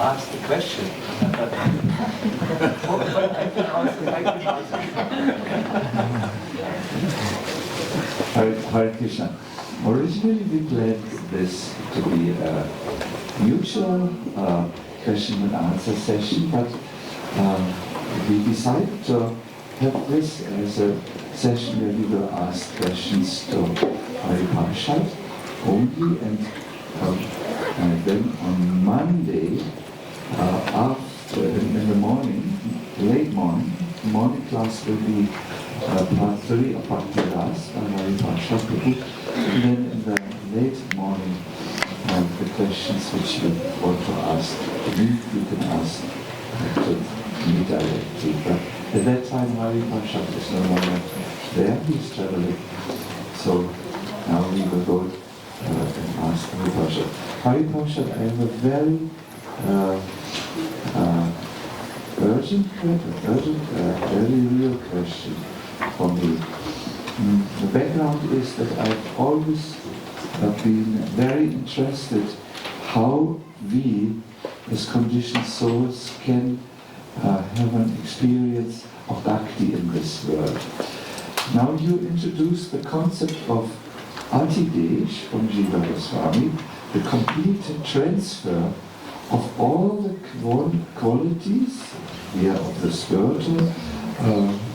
ask the question. But I can answer. Hare Krishna. Originally we planned this to be a mutual question and answer session, but we decided to have this as a session where we will ask questions to Parshad only, and then on Monday, after in the morning, late morning class will be part 3 of Dāsa by Parshad Prabhu, and then in the late morning the questions which you want to ask you can ask to me directly. But at that time Parshad is no longer there, he's traveling. So now we will go and ask Parshad. Parshad, I have a very urgent, very real question for me. The background is that I've always been very interested how we as conditioned souls can have an experience of bhakti in this world. Now you introduced the concept of Atidesh from Jiva Goswami, the complete transfer of all the qualities, of the spiritual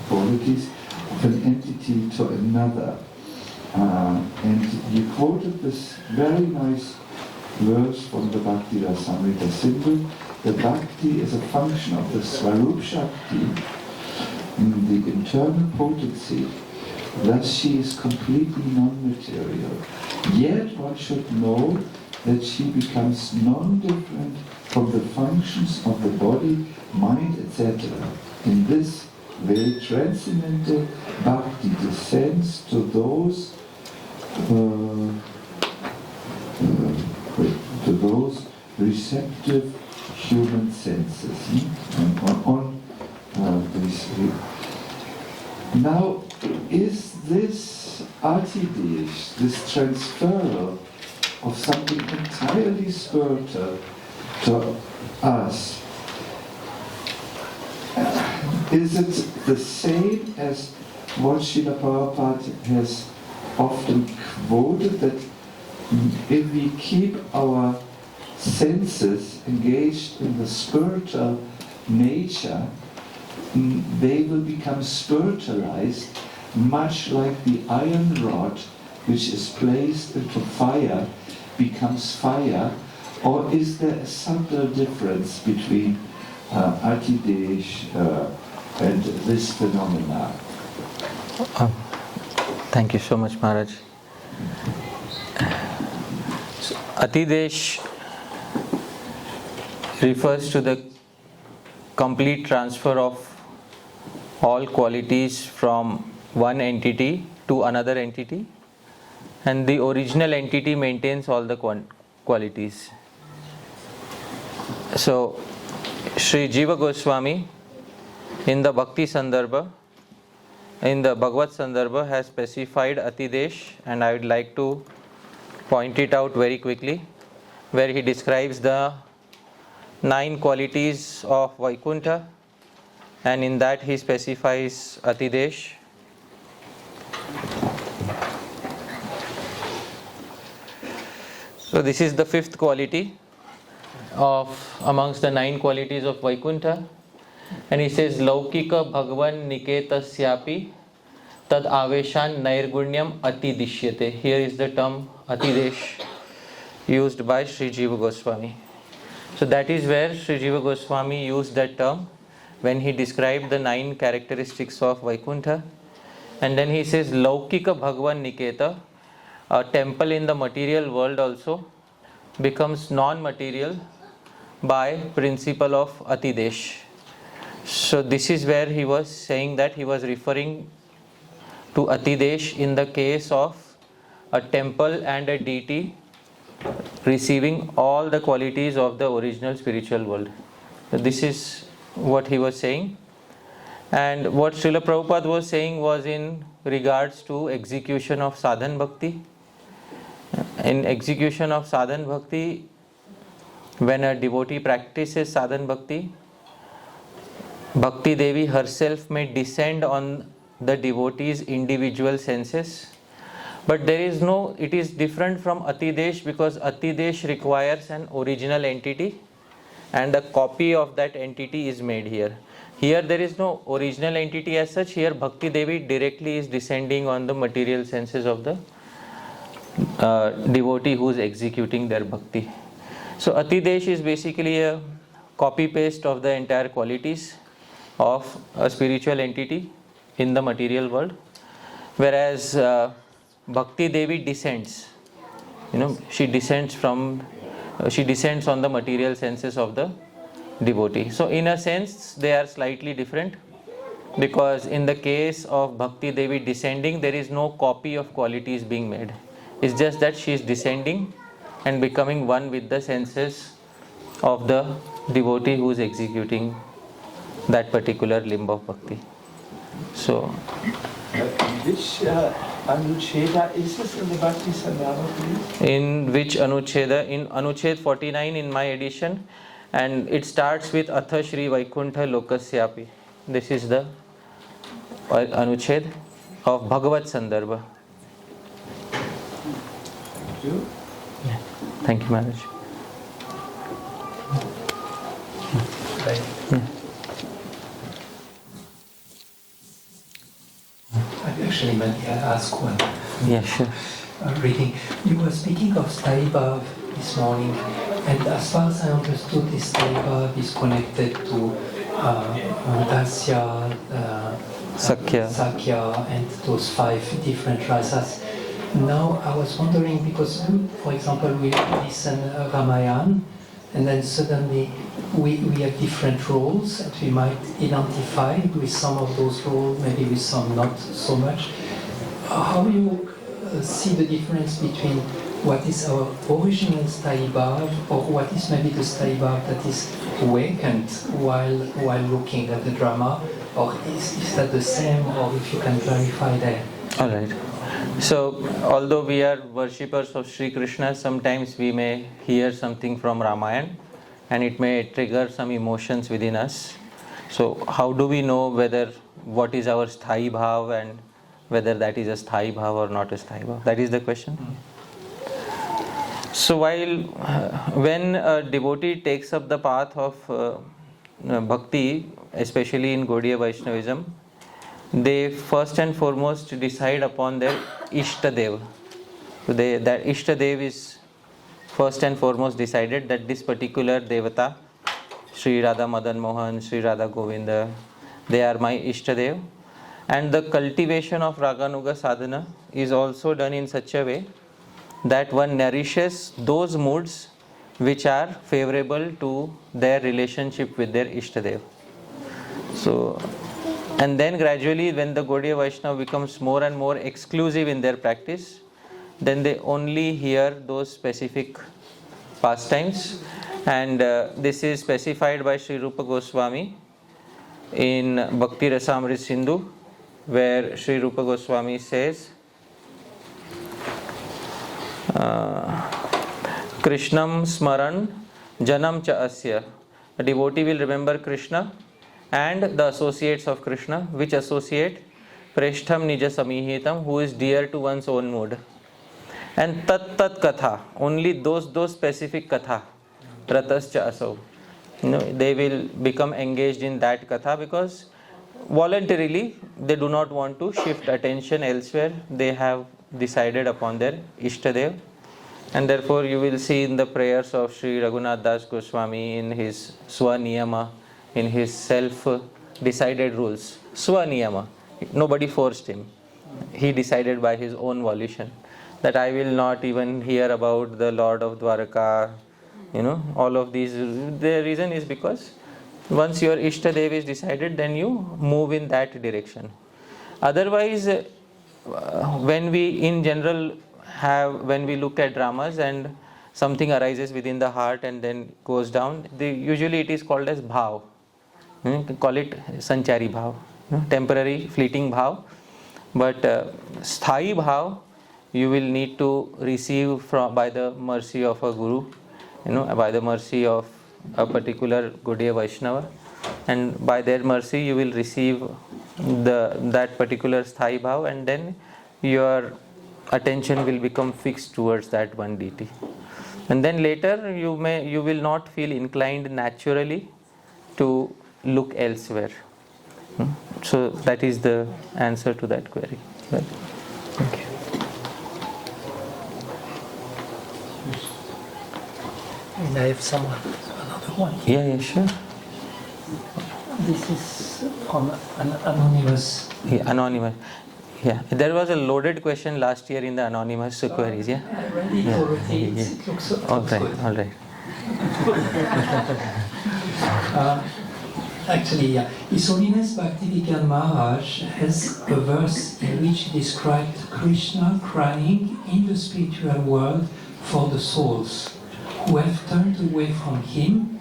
qualities of an entity to another. And you quoted this very nice verse from the Bhakti Rasamrita Sindhu, that bhakti is a function of the Swarup Shakti, the internal potency. Thus she is completely non-material. Yet one should know that she becomes non-different from the functions of the body, mind, etc. In this way, transcendental bhakti descends to those receptive human senses. Now, is this Atidesh, this transferal of something entirely spiritual to us, is it the same as what Srila Prabhupada has often quoted, that if we keep our senses engaged in the spiritual nature, they will become spiritualized, much like the iron rod which is placed into fire becomes fire? Or is there a subtle difference between Atidesh and this phenomena? Thank you so much, Maharaj. So, Atidesh refers to the complete transfer of all qualities from one entity to another entity, and the original entity maintains all the qualities. So, Sri Jiva Goswami in the Bhakti Sandarbha, in the Bhagavad Sandarbha, has specified Atidesh, and I would like to point it out very quickly, where he describes the 9 qualities of Vaikuntha, and in that he specifies Atidesh. So this is the 5th quality of amongst the 9 qualities of Vaikuntha, and he says Laukika Bhagavan Niketasyapi Tad Aveshan Nairgunyam Atidishyate. Here is the term Atidesh used by Sri Jiva Goswami. So that is where Sri Jiva Goswami used that term when he described the 9 characteristics of Vaikuntha. And then he says Laukika Bhagavan Niketa, a temple in the material world also becomes non-material by principle of Atidesh. So this is where he was saying that he was referring to Atidesh in the case of a temple and a deity receiving all the qualities of the original spiritual world. So this is what he was saying. And what Srila Prabhupada was saying was in regards to execution of sadhan bhakti. In execution of sadhan bhakti, when a devotee practices sadhan bhakti, Bhakti Devi herself may descend on the devotee's individual senses. But there is no, it is different from Atidesh, because Atidesh requires an original entity and a copy of that entity is made here. Here there is no original entity as such. Here Bhakti Devi directly is descending on the material senses of the devotee who is executing their bhakti. So Atidesh is basically a copy paste of the entire qualities of a spiritual entity in the material world, whereas Bhakti Devi descends. She descends on the material senses of the devotee. So in a sense they are slightly different, because in the case of Bhakti Devi descending, there is no copy of qualities being made. It's just that she is descending and becoming one with the senses of the devotee who is executing that particular limb of bhakti. So, which Anucheda is this in the Bhakti Sandhava, please? In which Anucheda? In Anuched 49 in my edition, and it starts with Atha Shri Vaikuntha Lokasyapi. This is the Anuched of Bhagavat Sandarbha. Thank you. Yeah. Thank you, Maharaj. I actually meant to ask one. Yeah, sure. Reading. You were speaking of Staibhav this morning, and as far as I understood, this Staibhav is connected to Dāsa, Sakya, and those 5 different rasas. Now I was wondering, because, for example, we listen Ramayana, and then suddenly we have different roles, and we might identify with some of those roles, maybe with some not so much. How do you see the difference between what is our original Staibhav, or what is maybe the Staibhav that is awakened while looking at the drama, or is that the same, or if you can clarify that? All right. So, although we are worshippers of Sri Krishna, sometimes we may hear something from Ramayana and it may trigger some emotions within us. So, how do we know what is our Sthai Bhav and whether that is a Sthai Bhav or not a Sthai Bhav? That is the question. So, when a devotee takes up the path of bhakti, especially in Gaudiya Vaishnavism, they first and foremost decide upon their Ishtadev. So that Ishtadev is first and foremost decided, that this particular Devata, Sri Radha Madan Mohan, Sri Radha Govinda, they are my Ishtadev. And the cultivation of Raganuga Sadhana is also done in such a way that one nourishes those moods which are favorable to their relationship with their Ishtadev. So, and then gradually, when the Gaudiya Vaishnava becomes more and more exclusive in their practice, then they only hear those specific pastimes. And this is specified by Sri Rupa Goswami in Bhakti Rasamrit Sindhu, where Sri Rupa Goswami says, Krishnam Smaran Janam Cha Asya. A devotee will remember Krishna and the associates of Krishna. Which associate? Preshtham Nija Samihitam, who is dear to one's own mood. And Tat Katha, only those specific Katha, Ratascha Asau. They will become engaged in that Katha, because voluntarily they do not want to shift attention elsewhere. They have decided upon their Ishtadev. And therefore you will see in the prayers of Sri Raghunath Das Goswami, in his Swaniyama, in his self-decided rules. Swaniyama. Nobody forced him. He decided by his own volition that I will not even hear about the Lord of Dwaraka, all of these. The reason is because once your Ishtadev is decided, then you move in that direction. Otherwise, when we in general when we look at dramas and something arises within the heart and then goes down, usually it is called as bhav. You can call it sanchari bhav, temporary fleeting bhav. But sthai bhav you will need to receive by the mercy of a guru, by the mercy of a particular Gaudiya Vaishnava, and by their mercy you will receive that particular Sthai Bhav, and then your attention will become fixed towards that one deity. And then later you will not feel inclined naturally to look elsewhere. So that is the answer to that query. Right? Thank you. And I have another one. Yeah, sure. This is on an anonymous. Yeah, anonymous. Yeah, there was a loaded question last year in the anonymous queries. Yeah. I read it already. It looks good. All right. Actually, yeah. His Holiness Bhaktivedanta Maharaj has a verse in which he described Krishna crying in the spiritual world for the souls who have turned away from him,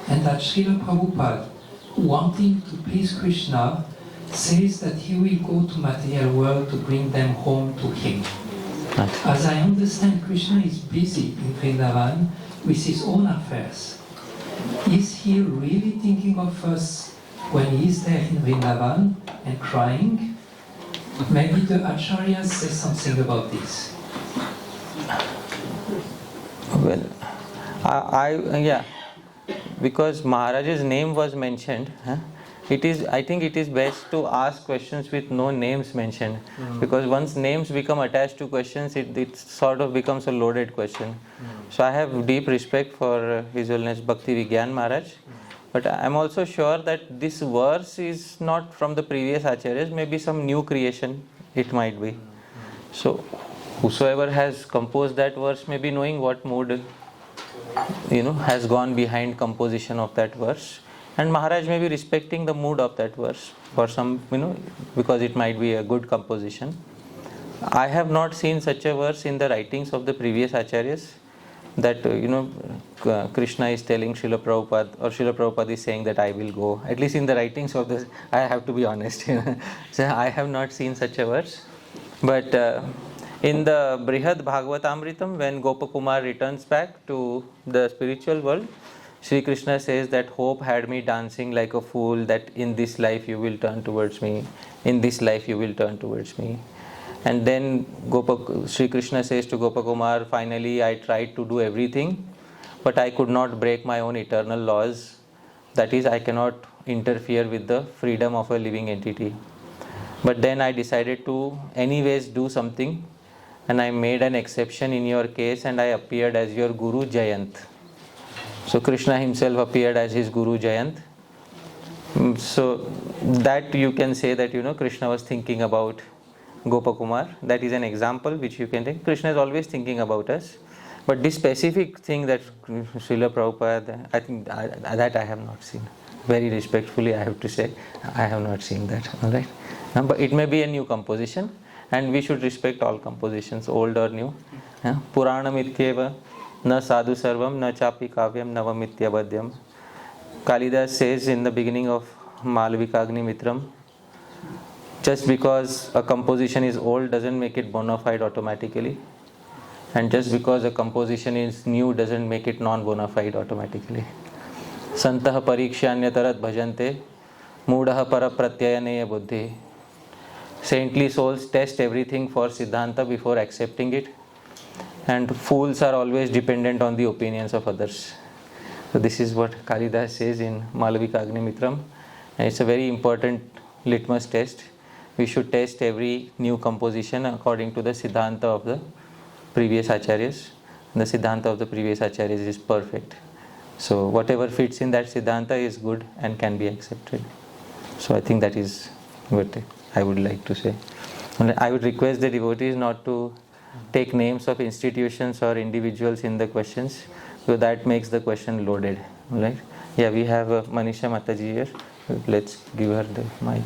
and that Srila Prabhupada, wanting to please Krishna, says that he will go to material world to bring them home to him. As I understand, Krishna is busy in Vrindavan with his own affairs. Is he really thinking of us when he is there in Vrindavan and crying? Maybe the Acharyas say something about this. Well, because Maharaj's name was mentioned, I think it is best to ask questions with no names mentioned, because once names become attached to questions, it sort of becomes a loaded question. So I have deep respect for His Holiness Bhaktivedanta Maharaj, but I am also sure that this verse is not from the previous acharyas, maybe some new creation it might be. So whosoever has composed that verse may be knowing what mood has gone behind composition of that verse, and Maharaj may be respecting the mood of that verse for some, because it might be a good composition. I have not seen such a verse in the writings of the previous acharyas, that Krishna is telling Srila Prabhupada, or Srila Prabhupada is saying that I will go. At least in the writings of this, I have to be honest. So I have not seen such a verse. But in the Brihad Bhagavatamritam, when Gopakumar returns back to the spiritual world, Sri Krishna says that hope had me dancing like a fool, that in this life you will turn towards me, in this life you will turn towards me. And then Sri Krishna says to Gopakumar, finally I tried to do everything, but I could not break my own eternal laws. That is, I cannot interfere with the freedom of a living entity. But then I decided to anyways do something, and I made an exception in your case, and I appeared as your Guru Jayant. So Krishna himself appeared as his Guru Jayant. So that you can say that Krishna was thinking about Gopakumar. That is an example which you can take. Krishna is always thinking about us. But this specific thing that Srila Prabhupada, I think that I have not seen. Very respectfully I have to say, I have not seen that. Alright. But it may be a new composition, and we should respect all compositions, old or new. Puranam ityeva na sadhu sarvam na chapi kavyam navam ityabhadyam. Kalidas says in the beginning of Malvikagni Mitram, just because a composition is old doesn't make it bona fide automatically, and just because a composition is new doesn't make it non bona fide automatically. Santah parikshanyatarat bhajante moodaha parapratyayane buddhi. Saintly souls test everything for Siddhanta before accepting it, and fools are always dependent on the opinions of others. So this is what Kalidas says in Malvikagni Mitram, and it's a very important litmus test. We should test every new composition according to the Siddhanta of the previous acharyas. The Siddhanta of the previous acharyas is perfect. So whatever fits in that Siddhanta is good and can be accepted. So I think that is what I would like to say. And I would request the devotees not to take names of institutions or individuals in the questions, because that makes the question loaded. Right? Yeah, we have Manisha Mataji here. Let's give her the mic.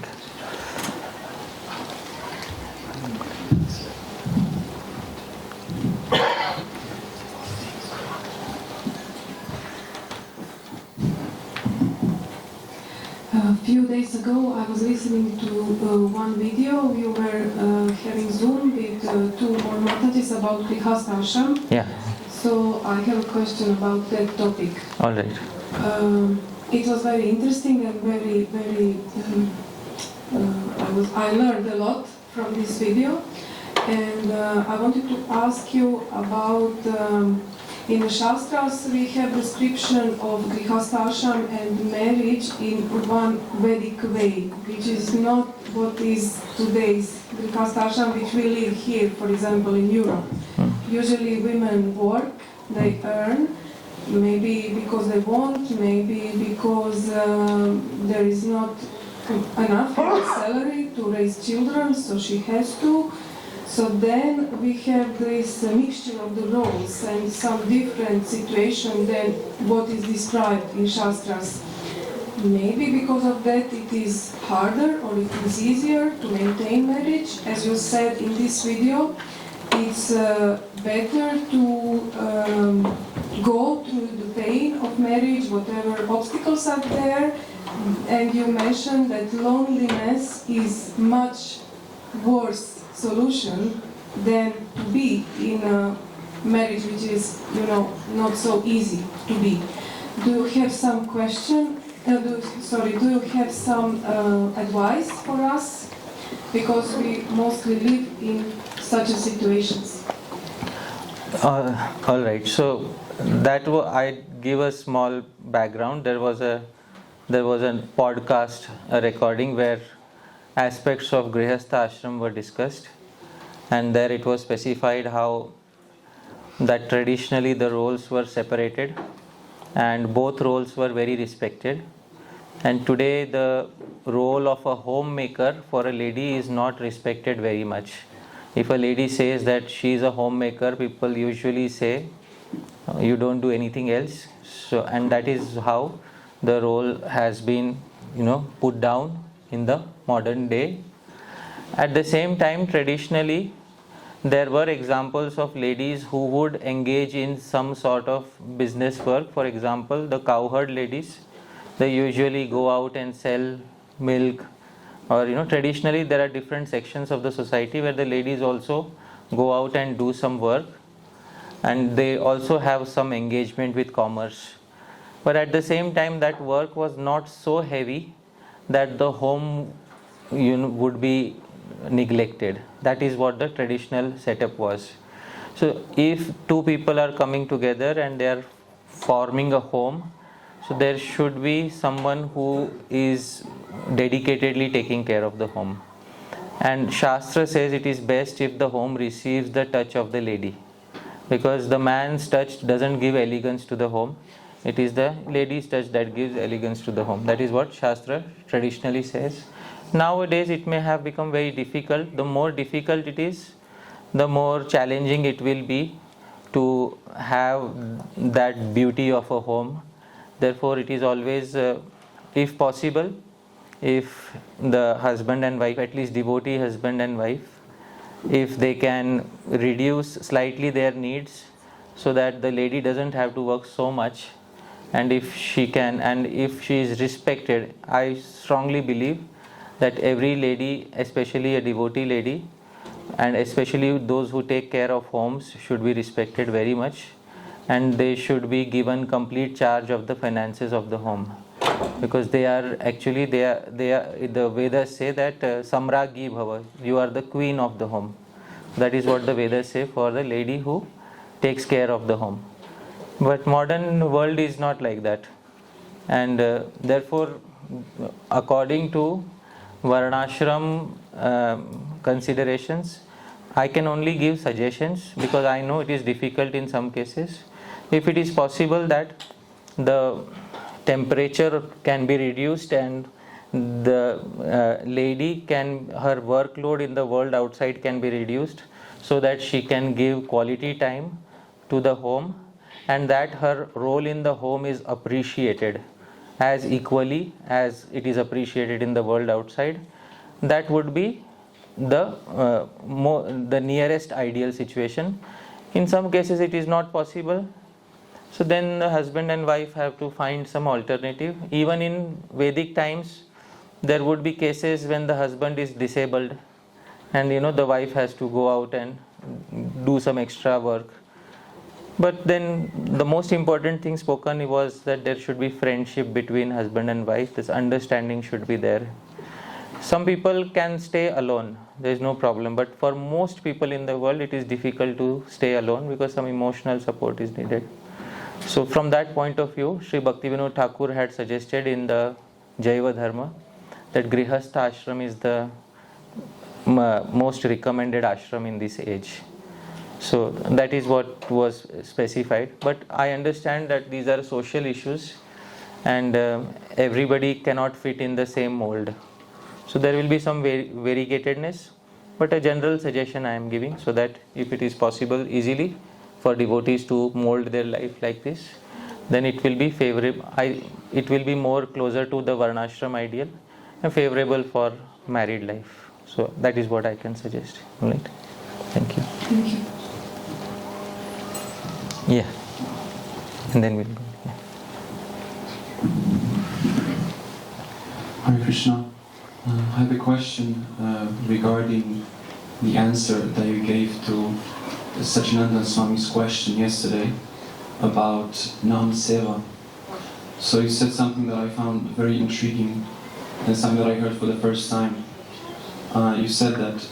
A few days ago, I was listening to one video. You were having Zoom with two more Matatis about Grihastha Ashram. Yeah. So I have a question about that topic. All right. It was very interesting and very, I learned a lot from this video. And I wanted to ask you about, in the Shastras we have description of grihastha and marriage in one Vedic way, which is not what is today's grihastha which we live here, for example, in Europe. Usually women work, they earn, maybe because they want, maybe because there is not enough salary to raise children, so she has to. So then we have this mixture of the roles and some different situation than what is described in Shastras. Maybe because of that it is harder or it is easier to maintain marriage. As you said in this video, it's better to go through the pain of marriage, whatever obstacles are there. And you mentioned that loneliness is much worse solution than to be in a marriage which is, not so easy to be. Do you have some question? Do you have some advice for us? Because we mostly live in such a situations. All right. So I give a small background. There was a podcast, a recording where aspects of Grihastha ashram were discussed, and there it was specified how that traditionally the roles were separated and both roles were very respected, and today the role of a homemaker for a lady is not respected very much. If a lady says that she is a homemaker, people usually say you don't do anything else. So, and that is how the role has been put down in the modern day. At the same time, traditionally there were examples of ladies who would engage in some sort of business work. For example, the cowherd ladies, they usually go out and sell milk, or traditionally there are different sections of the society where the ladies also go out and do some work, and they also have some engagement with commerce. But at the same time, that work was not so heavy that the home would be neglected. That is what the traditional setup was. So if two people are coming together and they are forming a home, so there should be someone who is dedicatedly taking care of the home. And Shastra says it is best if the home receives the touch of the lady, because the man's touch doesn't give elegance to the home. It is the lady's touch that gives elegance to the home. That is what Shastra traditionally says. Nowadays it may have become very difficult. The more difficult it is, the more challenging it will be to have that beauty of a home. Therefore it is always, if possible, if the husband and wife, at least devotee husband and wife, if they can reduce slightly their needs so that the lady doesn't have to work so much, and if she can, and if she is respected, I strongly believe that every lady, especially a devotee lady, and especially those who take care of homes, should be respected very much, and they should be given complete charge of the finances of the home, because they are actually the Vedas say that Samragyi Bhava, you are the queen of the home. That is what the Vedas say for the lady who takes care of the home. But modern world is not like that, and therefore according to Varnashram considerations, I can only give suggestions, because I know it is difficult in some cases. If it is possible that the temperature can be reduced and the lady can, her workload in the world outside can be reduced, so that she can give quality time to the home, and that her role in the home is appreciated as equally as it is appreciated in the world outside, that would be the nearest ideal situation. In some cases it is not possible, so then the husband and wife have to find some alternative. Even in Vedic times there would be cases when the husband is disabled and the wife has to go out and do some extra work. But then the most important thing spoken was that there should be friendship between husband and wife. This understanding should be there. Some people can stay alone, there is no problem. But for most people in the world, it is difficult to stay alone because some emotional support is needed. So from that point of view, Sri Bhaktivinoda Thakur had suggested in the Jaiva Dharma that Grihastha ashram is the most recommended ashram in this age. So that is what was specified. But I understand that these are social issues and everybody cannot fit in the same mold. So there will be some variegatedness, but a general suggestion I am giving, so that if it is possible easily for devotees to mold their life like this, then it will be favorable. It will be more closer to the Varnashram ideal and favorable for married life. So that is what I can suggest. Right? Thank you. Thank you. Yeah. And then we'll go. Yeah. Hare Krishna. I have a question regarding the answer that you gave to Sachinandan Swami's question yesterday about Nam-seva. So you said something that I found very intriguing and something that I heard for the first time. You said that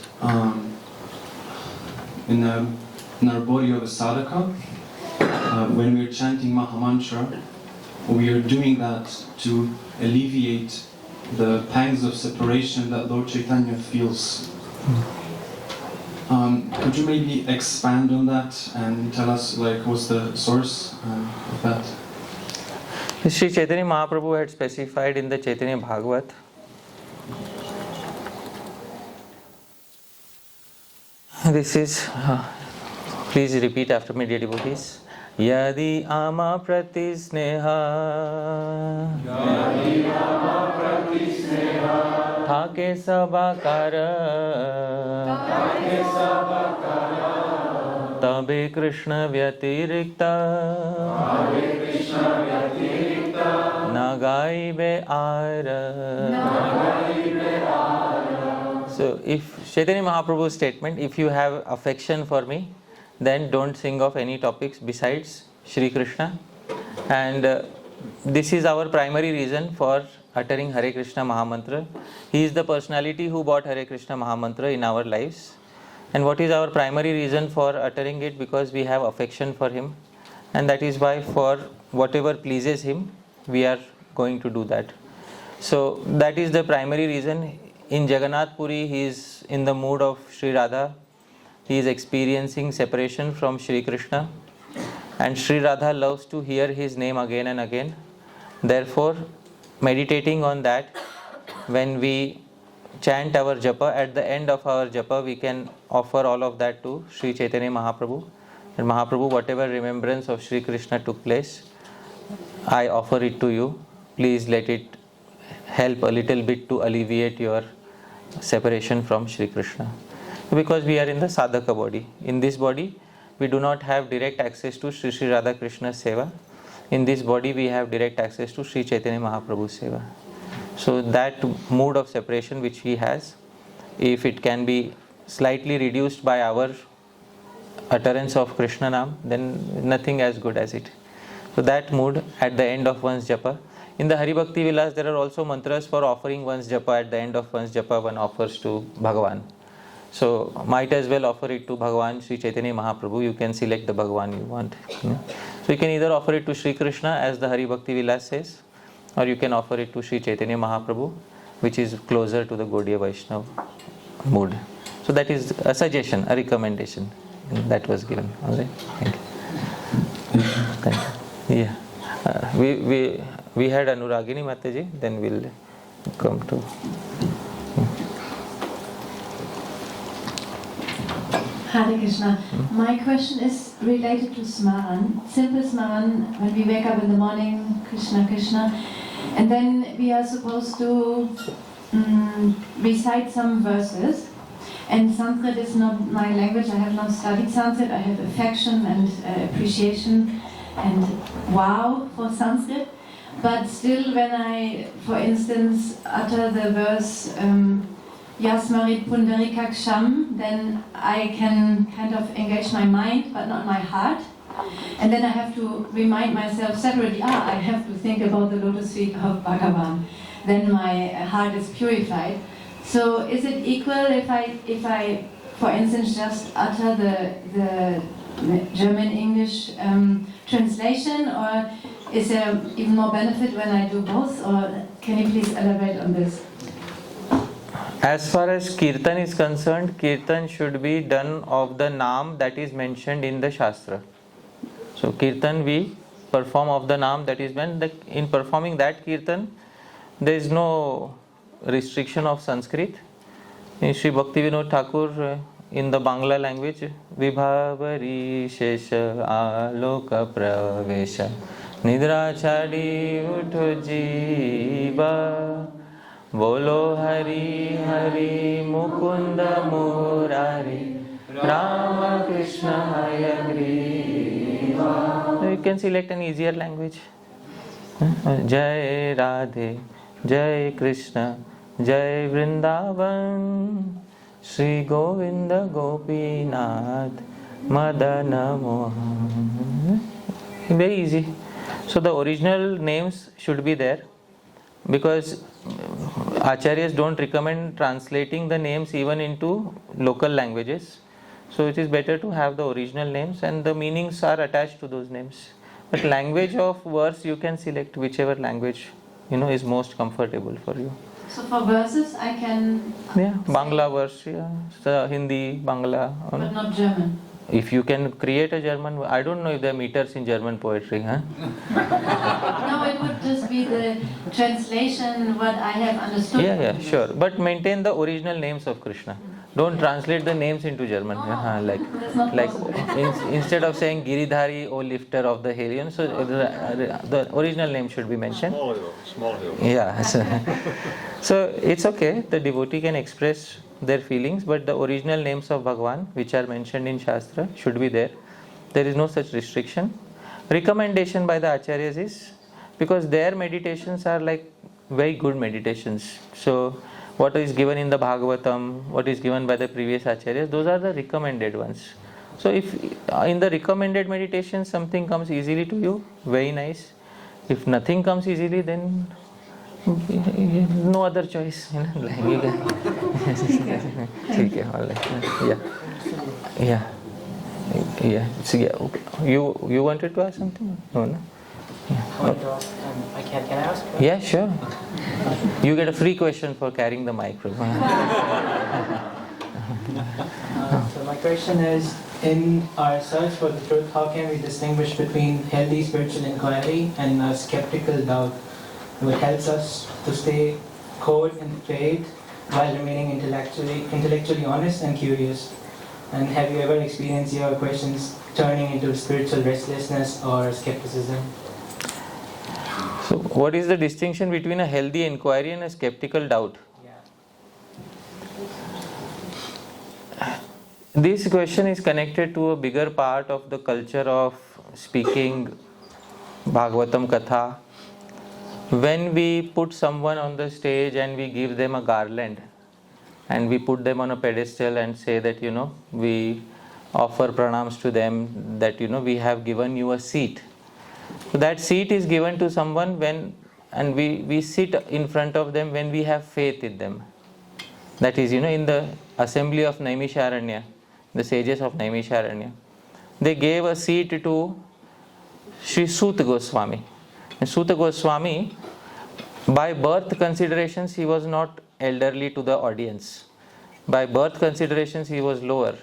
in our body of a sadhaka, when we are chanting Mahamantra, we are doing that to alleviate the pangs of separation that Lord Chaitanya feels. Could you maybe expand on that and tell us what's the source of that? Sri Chaitanya Mahaprabhu had specified in the Chaitanya Bhagavat. This is, please repeat after me, dear devotees. Yadi ama pratisneha Thake sabakara Tabe Krishna Vyatirikta Nagai be ara. So if Chaitanya Mahaprabhu's statement, if you have affection for me, then don't sing of any topics besides Shri Krishna. And this is our primary reason for uttering Hare Krishna Mahamantra. He is the personality who brought Hare Krishna Mahamantra in our lives. And what is our primary reason for uttering it? Because we have affection for him. And that is why for whatever pleases him, we are going to do that. So that is the primary reason. In Jagannath Puri, he is in the mood of Sri Radha. He is experiencing separation from Shri Krishna, and Sri Radha loves to hear his name again and again. Therefore, meditating on that, when we chant our japa, at the end of our japa, we can offer all of that to Sri Chaitanya Mahaprabhu. And Mahaprabhu, whatever remembrance of Shri Krishna took place, I offer it to you. Please let it help a little bit to alleviate your separation from Shri Krishna. Because we are in the sadhaka body. In this body, we do not have direct access to Sri Sri Radha Krishna's seva. In this body, we have direct access to Sri Chaitanya Mahaprabhu's seva. So that mood of separation which he has, if it can be slightly reduced by our utterance of Krishna Nam, then nothing as good as it. So that mood at the end of one's japa. In the Hari Bhakti Vilas, there are also mantras for offering one's japa. At the end of one's japa, one offers to Bhagavan. So might as well offer it to Bhagavan Sri Chaitanya Mahaprabhu. You can select the Bhagavan you want. So you can either offer it to Sri Krishna as the Hari Bhakti Vilas says, or you can offer it to Sri Chaitanya Mahaprabhu, which is closer to the Gaudiya Vaishnava mood. So that is a suggestion, a recommendation that was given. All right. Thank you. Thank you. Yeah. We had Anuragini Mataji, then we'll come to. Hare Krishna. My question is related to Smaran. Simple Smaran, when we wake up in the morning, Krishna, Krishna, and then we are supposed to recite some verses. And Sanskrit is not my language. I have not studied Sanskrit. I have affection and appreciation and wow for Sanskrit. But still, when I, for instance, utter the verse Yasmarit Pundarikaksham, then I can kind of engage my mind, but not my heart. And then I have to remind myself separately, I have to think about the lotus feet of Bhagavan. Then my heart is purified. So is it equal if I, for instance, just utter the German-English translation, or is there even more benefit when I do both? Or can you please elaborate on this? As far as Kirtan is concerned, Kirtan should be done of the Naam that is mentioned in the Shastra. So Kirtan we perform of the Naam that is meant. In performing that Kirtan, there is no restriction of Sanskrit. In Sri Bhaktivinoda Thakur, in the Bangla language, Vibhavari Shesha Aloka Pravesha Nidra Chadi Utho Jiva Bolo Hari Hari Mukunda Murari Rama Krishna Hayagriva. You can select an easier language. Jai Radhe, Jai Krishna, Jai Vrindavan, Sri Govinda Gopinath, Madana Mohan. Very easy. So the original names should be there, because Acharyas don't recommend translating the names even into local languages. So it is better to have the original names and the meanings are attached to those names. But language of verse you can select whichever language is most comfortable for you. So for verses I can... Bangla verse, so Hindi, Bangla. But not German. If you can create a German, I don't know if there are meters in German poetry, huh? No, it would just be the translation, what I have understood. Yeah, sure. But maintain the original names of Krishna. Don't translate the names into German. Instead of saying Giridhari, O lifter of the hill, so the original name should be mentioned. Small hill. Yeah. So it's okay. The devotee can express their feelings, but the original names of Bhagavan, which are mentioned in Shastra, should be there. There is no such restriction. Recommendation by the Acharyas is, because their meditations are like very good meditations. So what is given in the Bhagavatam, what is given by the previous Acharyas, those are the recommended ones. So if in the recommended meditation something comes easily to you, very nice. If nothing comes easily, then no other choice. So, okay. You wanted to ask something? No? Can I ask? Yeah, sure. You get a free question for carrying the microphone. So my question is, in our search for the truth, how can we distinguish between healthy spiritual inquiry and a skeptical doubt? What helps us to stay core in faith while remaining intellectually honest and curious? And have you ever experienced your questions turning into spiritual restlessness or skepticism? So, what is the distinction between a healthy inquiry and a skeptical doubt? This question is connected to a bigger part of the culture of speaking Bhagavatam Katha. When we put someone on the stage and we give them a garland and we put them on a pedestal and say that, we offer pranams to them, that, we have given you a seat. So that seat is given to someone and we sit in front of them when we have faith in them. That is, in the assembly of Naimisharanya, the sages of Naimisharanya, they gave a seat to Sri Suta Goswami. And Suta Goswami, by birth considerations, he was not elderly to the audience. By birth considerations, he was lower.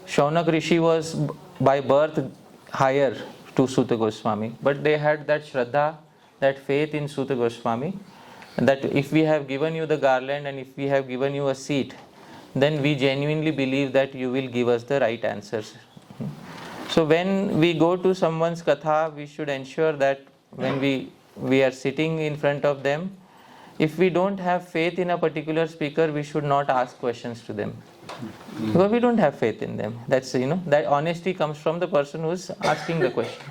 Shaunak Rishi was by birth higher to Suta Goswami, but they had that Shraddha, that faith in Suta Goswami, that if we have given you the garland and if we have given you a seat, then we genuinely believe that you will give us the right answers. So when we go to someone's katha, we should ensure that when we are sitting in front of them, if we don't have faith in a particular speaker, we should not ask questions to them. Because we don't have faith in them. That's, that honesty comes from the person who's asking the question.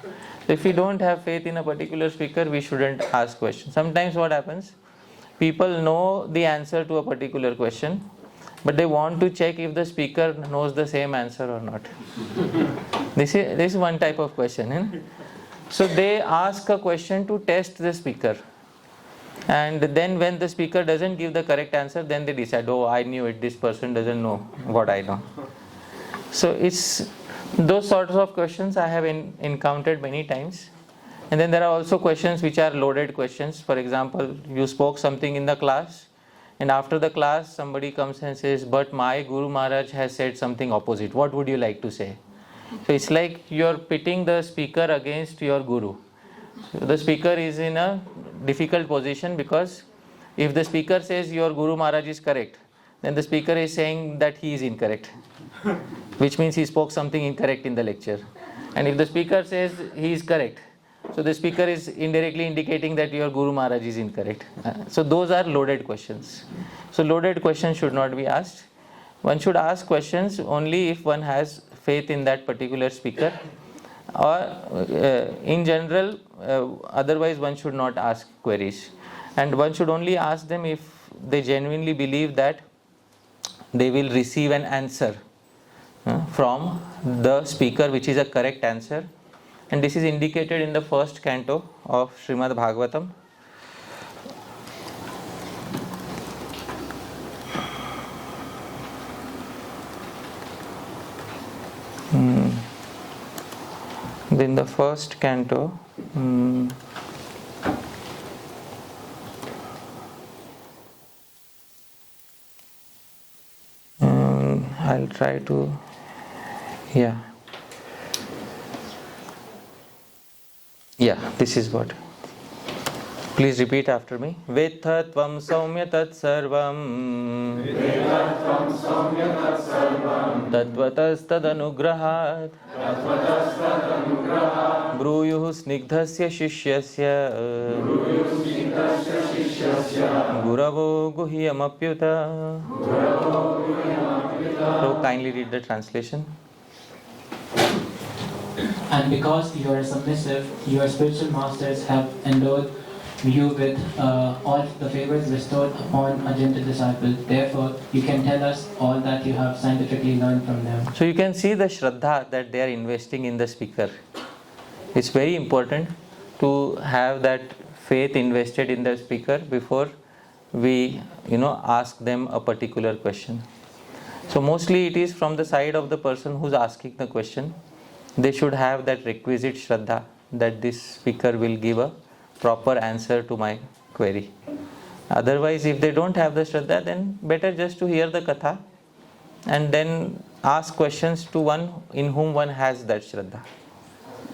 So if we don't have faith in a particular speaker, we shouldn't ask questions. Sometimes what happens, people know the answer to a particular question, but they want to check if the speaker knows the same answer or not. This is one type of question. So they ask a question to test the speaker. And then when the speaker doesn't give the correct answer, then they decide, oh, I knew it, this person doesn't know what I know. So it's those sorts of questions I have encountered many times. And then there are also questions which are loaded questions. For example, you spoke something in the class, and after the class somebody comes and says, but my Guru Maharaj has said something opposite. What would you like to say? So it's like you're pitting the speaker against your Guru. So the speaker is in a difficult position, because if the speaker says your Guru Maharaj is correct, then the speaker is saying that he is incorrect, which means he spoke something incorrect in the lecture. And if the speaker says he is correct, so the speaker is indirectly indicating that your Guru Maharaj is incorrect. So those are loaded questions. So loaded questions should not be asked. One should ask questions only if one has faith in that particular speaker, or in general, otherwise one should not ask queries. And one should only ask them if they genuinely believe that they will receive an answer from the speaker which is a correct answer. And this is indicated in the first canto of Srimad Bhagavatam. In the first canto, I'll try to, this is what. Please repeat after me. Vethatvam saumya tat sarvam tatvatas tadanugrahat bruyuh snigdhasya shishyasya guravo guhyamapyuta. So kindly read the translation. And because you are submissive, your spiritual masters have endowed you with all the favors bestowed upon a gentle disciple. Therefore, you can tell us all that you have scientifically learned from them. So you can see the Shraddha that they are investing in the speaker. It's very important to have that faith invested in the speaker before we ask them a particular question. So mostly it is from the side of the person who's asking the question. They should have that requisite Shraddha that this speaker will give a proper answer to my query. Otherwise, if they don't have the Shraddha, then better just to hear the Katha and then ask questions to one in whom one has that Shraddha.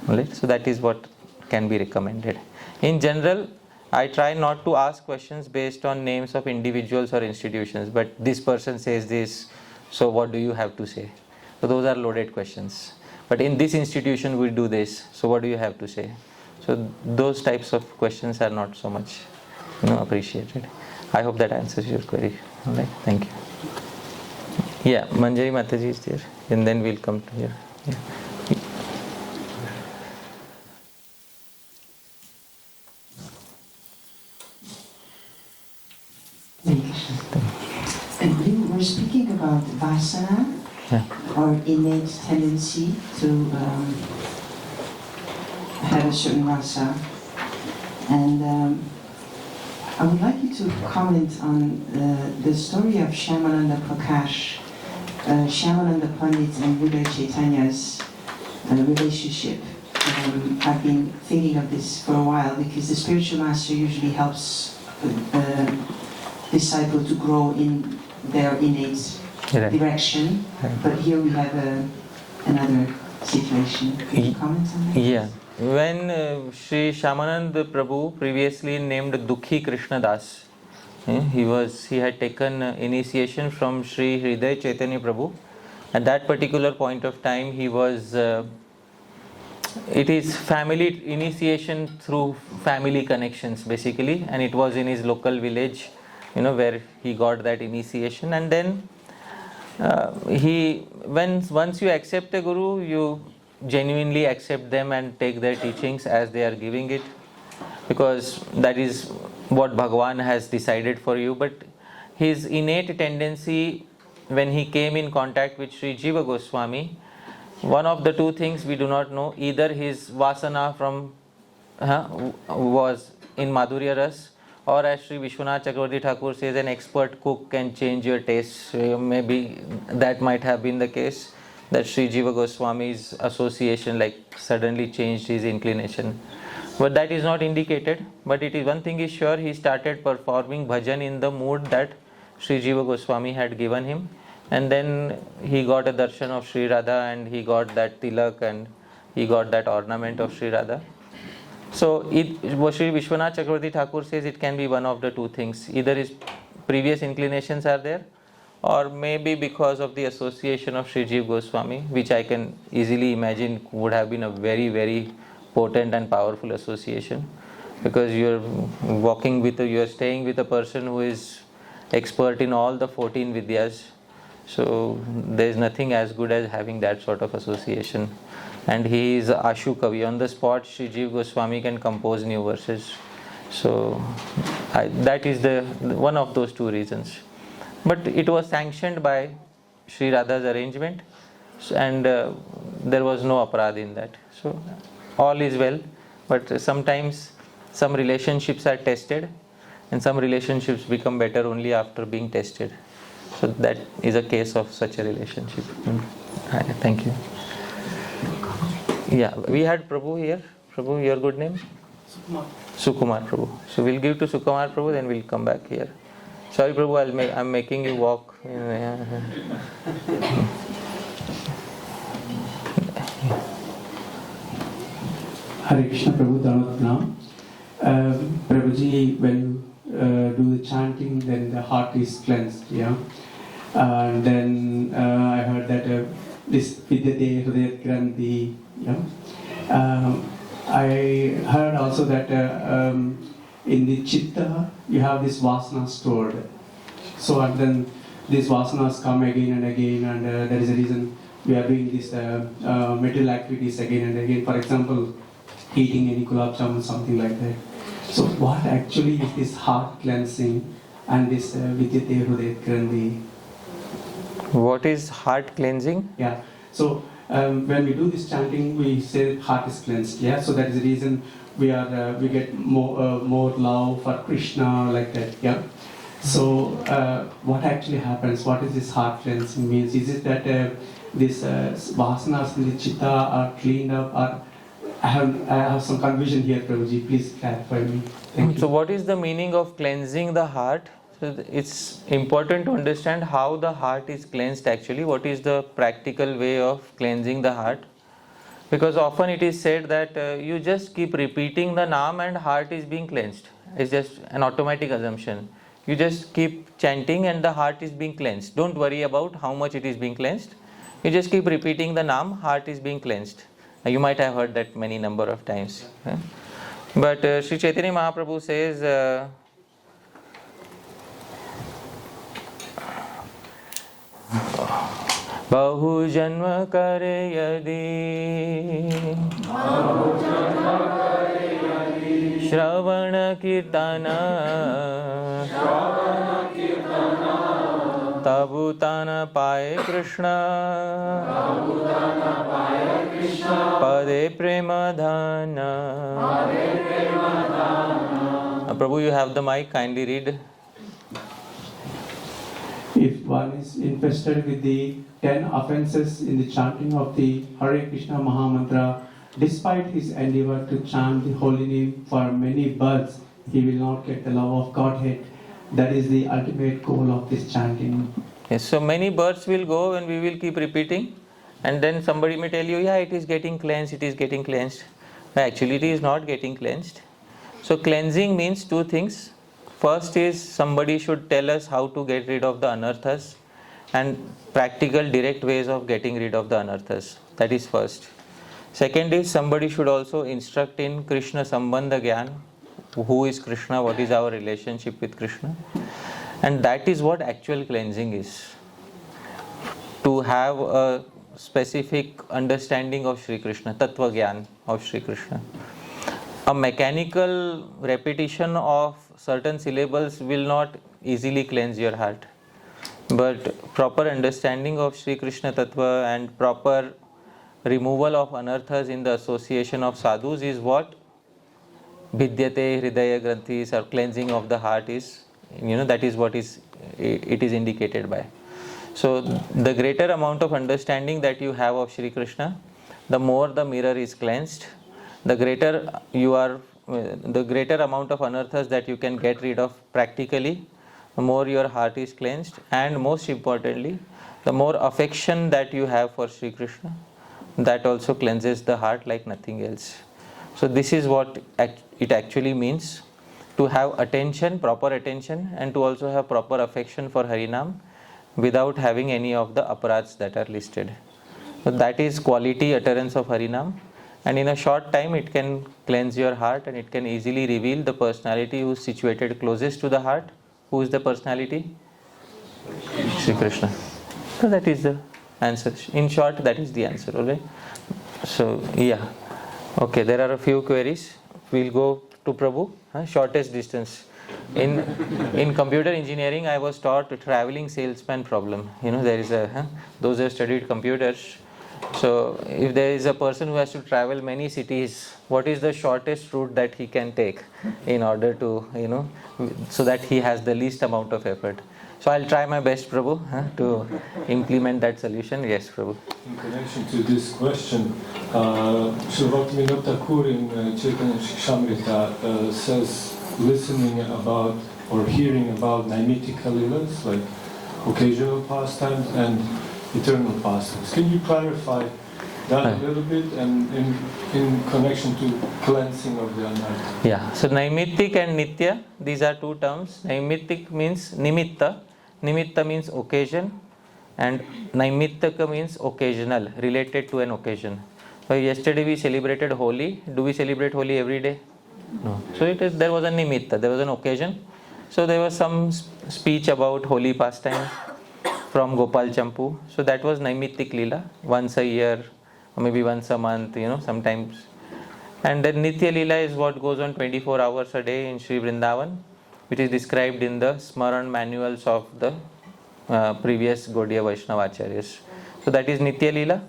Right? So that is what can be recommended. In general, I try not to ask questions based on names of individuals or institutions, but this person says this, so what do you have to say? So those are loaded questions. But in this institution we do this, so what do you have to say? So those types of questions are not so much appreciated. I hope that answers your query. All right, thank you. Yeah, Manjari Mataji is there, and then we'll come to here. Yeah. And you were speaking about Vasana, or innate tendency to have a certain rasa. And I would like you to comment on the story of Shyamananda Prakash, Shyamananda Pandit and Buddha Chaitanya's relationship. I've been thinking of this for a while because the spiritual master usually helps the disciple to grow in their innate direction, but here we have another situation. Can you comment on that? Yeah. When Sri Shyamananda Prabhu, previously named Dukhi Krishna Das, he had taken initiation from Sri Hriday Chaitanya Prabhu. At that particular point of time, he was it is family initiation through family connections basically, and it was in his local village, where he got that initiation. And then once you accept a guru, you genuinely accept them and take their teachings as they are giving it, because that is what Bhagavan has decided for you. But his innate tendency when he came in contact with Sri Jiva Goswami, one of the two things we do not know, either his vasana from was in Madhurya Ras, or as Sri Vishwanath Chakravarti Thakur says, an expert cook can change your taste. Maybe that might have been the case, that Sri Jiva Goswami's association suddenly changed his inclination. But that is not indicated. But it is one thing is sure, he started performing bhajan in the mood that Sri Jiva Goswami had given him. And then he got a darshan of Sri Radha, and he got that tilak, and he got that ornament of Sri Radha. So Sri Vishwanath Chakravarti Thakur says it can be one of the two things. Either his previous inclinations are there, or maybe because of the association of Sri Jiva Goswami, which I can easily imagine would have been a very, very potent and powerful association, because you're staying with a person who is expert in all the 14 Vidyas. So there is nothing as good as having that sort of association. And he is Ashu Kavi. On the spot, Sri Jiva Goswami can compose new verses. So that is the one of those two reasons. But it was sanctioned by Sri Radha's arrangement, and there was no aparad in that. So all is well. But sometimes some relationships are tested, and some relationships become better only after being tested. So that is a case of such a relationship. Thank you. Yeah, we had Prabhu here. Prabhu, your good name? Sukumar Prabhu. So we'll give to Sukumar Prabhu, then we'll come back here. Sorry Prabhu, I'm making you walk. Hare Krishna Prabhu, Dhanot Prabhuji, when you do the chanting, then the heart is cleansed, yeah. And then I heard that this Vidyate Hrudayat Grandhi, yeah. I heard also that in the Chitta you have this vasana stored. So and then these vasanas come again and again, and there is a reason we are doing these material activities again and again. For example, eating any gulab jamun, something like that. So what actually is this heart cleansing and this Vidyate Hrudayat Grandhi? What is heart cleansing? Yeah. So when we do this chanting, we say heart is cleansed. Yeah. So that is the reason we get more love for Krishna, like that. Yeah. So what actually happens? What is this heart cleansing means? Is it that these vasanas in the chitta are cleaned up? Or I have some confusion here, Prabhuji. Please clarify me. Thank you. So what is the meaning of cleansing the heart? So it's important to understand how the heart is cleansed actually. What is the practical way of cleansing the heart? Because often it is said that you just keep repeating the Naam and heart is being cleansed. It's just an automatic assumption. You just keep chanting and the heart is being cleansed. Don't worry about how much it is being cleansed. You just keep repeating the Naam, heart is being cleansed. You might have heard that many number of times. But Sri Chaitanya Mahaprabhu says, Bahu janma kare yadi Shravana kirtana Tabutana paye Krishna Pade Premānanda. Prabhu, you have the mic, kindly read. If one is infested with the 10 offenses in the chanting of the Hare Krishna Mahamantra, despite his endeavor to chant the holy name for many births, he will not get the love of Godhead. That is the ultimate goal of this chanting. Yes, so many births will go and we will keep repeating, and then somebody may tell you, yeah, it is getting cleansed, it is getting cleansed. But actually it is not getting cleansed. So cleansing means two things. First is somebody should tell us how to get rid of the anarthas and practical direct ways of getting rid of the anarthas. That is first. Second is somebody should also instruct in Krishna Sambandha Gyan. Who is Krishna? What is our relationship with Krishna? And that is what actual cleansing is. To have a specific understanding of Sri Krishna, Tattva Gyan of Sri Krishna. A mechanical repetition of certain syllables will not easily cleanse your heart. But proper understanding of Sri Krishna Tattva and proper removal of anarthas in the association of sadhus is what Vidyate Hridaya Granthis, or cleansing of the heart is, that is what it is indicated by. So the greater amount of understanding that you have of Sri Krishna, the more the mirror is cleansed, the greater amount of anarthas that you can get rid of practically, the more your heart is cleansed, and most importantly, the more affection that you have for Sri Krishna, that also cleanses the heart like nothing else. So this is what it actually means to have attention, proper attention, and to also have proper affection for Harinam without having any of the aparats that are listed. So that is quality utterance of Harinam, and in a short time it can cleanse your heart, and it can easily reveal the personality who is situated closest to the heart. Who is the personality? Sri Krishna. So that is the answer. In short, that is the answer. Alright. So yeah. Okay, there are a few queries. We'll go to Prabhu. Shortest distance. In computer engineering, I was taught a traveling salesman problem. There is those who have studied computers. So if there is a person who has to travel many cities, what is the shortest route that he can take in order to, so that he has the least amount of effort? So I'll try my best, Prabhu, to implement that solution. Yes, Prabhu. In connection to this question, Srila Bhaktivinoda Thakur in Chaitanya Shikshamrita says listening about or hearing about naimittika lilas, like occasional pastimes and eternal pastimes. Can you clarify that a little bit, and in connection to cleansing of the anartha? Yeah, so naimittik and nitya, these are two terms. Naimittik means nimitta. Nimitta means occasion, and naimittika means occasional, related to an occasion. So yesterday we celebrated Holi. Do we celebrate Holi every day? No. So there was a nimitta, there was an occasion. So there was some speech about Holi pastime from Gopal Champu. So that was naimittik lila, once a year or maybe once a month, sometimes. And then Nitya Lila is what goes on 24 hours a day in Sri Vrindavan, which is described in the Smaran manuals of the previous Gaudiya Vaishnava Acharyas. So that is Nitya Lila,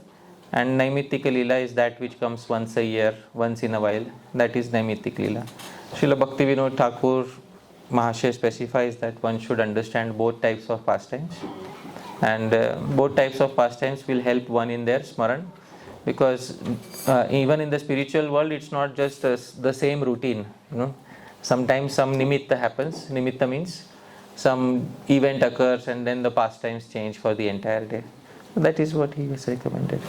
and Naimittika Lila is that which comes once a year, once in a while. That is Naimittik Lila. Srila Bhaktivinoda Thakur Mahashaya specifies that one should understand both types of pastimes, and both types of pastimes will help one in their Smaran, because even in the spiritual world it's not just the same routine. Sometimes some nimitta happens. Nimitta means some event occurs and then the pastimes change for the entire day. So that is what he has recommended.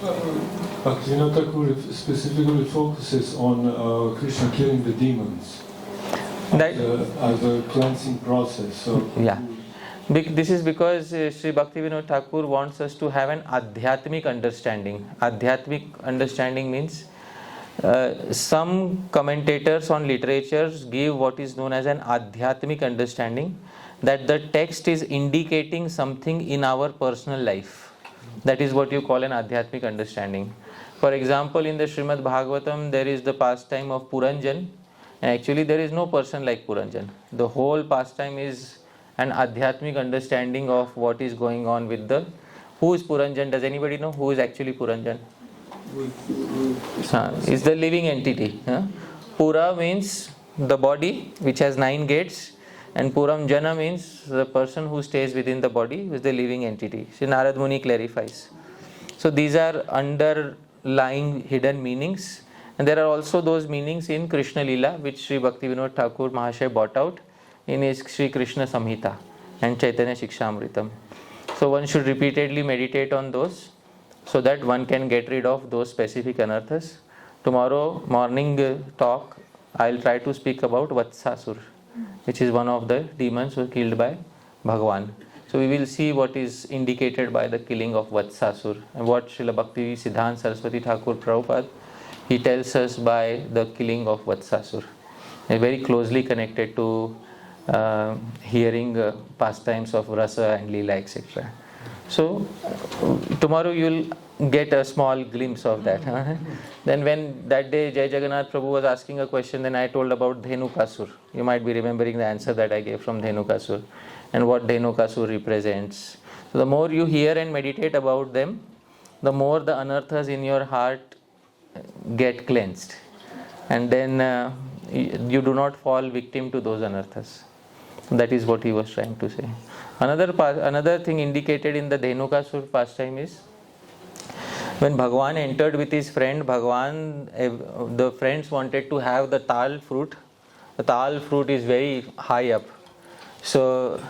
Bhaktivinoda Thakur specifically focuses on Krishna killing the demons as a cleansing process. So yeah. This is because Sri Bhaktivinoda Thakur wants us to have an adhyatmic understanding. Adhyatmic understanding means some commentators on literatures give what is known as an adhyatmic understanding, that the text is indicating something in our personal life. That is what you call an adhyatmic understanding. For example, in the Srimad Bhagavatam, there is the pastime of Puranjan, and actually there is no person like Puranjan. The whole pastime is an adhyatmic understanding of what is going on with who is Puranjan. Does anybody know who is actually Puranjan? Is the living entity. Pura means the body which has 9 gates, and Puram Jana means the person who stays within the body, who is the living entity. So Narad Muni clarifies. So these are underlying hidden meanings, and there are also those meanings in Krishna Lila which Sri Bhaktivinoda Thakur Mahashaya brought out in his Sri Krishna Samhita and Chaitanya Shikshamritam. So one should repeatedly meditate on those, so that one can get rid of those specific anarthas. Tomorrow morning talk, I will try to speak about Vatsasur, which is one of the demons who were killed by Bhagavan. So we will see what is indicated by the killing of Vatsasur, and what Srila Bhakti Siddhanta Saraswati Thakur Prabhupada, he tells us by the killing of Vatsasur. Very closely connected to hearing pastimes of Rasa and Leela, etc. So tomorrow you'll get a small glimpse of that. Then when that day Jai Jagannath Prabhu was asking a question, then I told about Dhenukasur. You might be remembering the answer that I gave from Dhenukasur and what Dhenukasur represents. So the more you hear and meditate about them, the more the anarthas in your heart get cleansed. And then you do not fall victim to those anarthas. That is what he was trying to say. Another thing indicated in the Dhenukasur pastime is when Bhagwan entered with his friend, the friends wanted to have the tal fruit. The tal fruit is very high up. So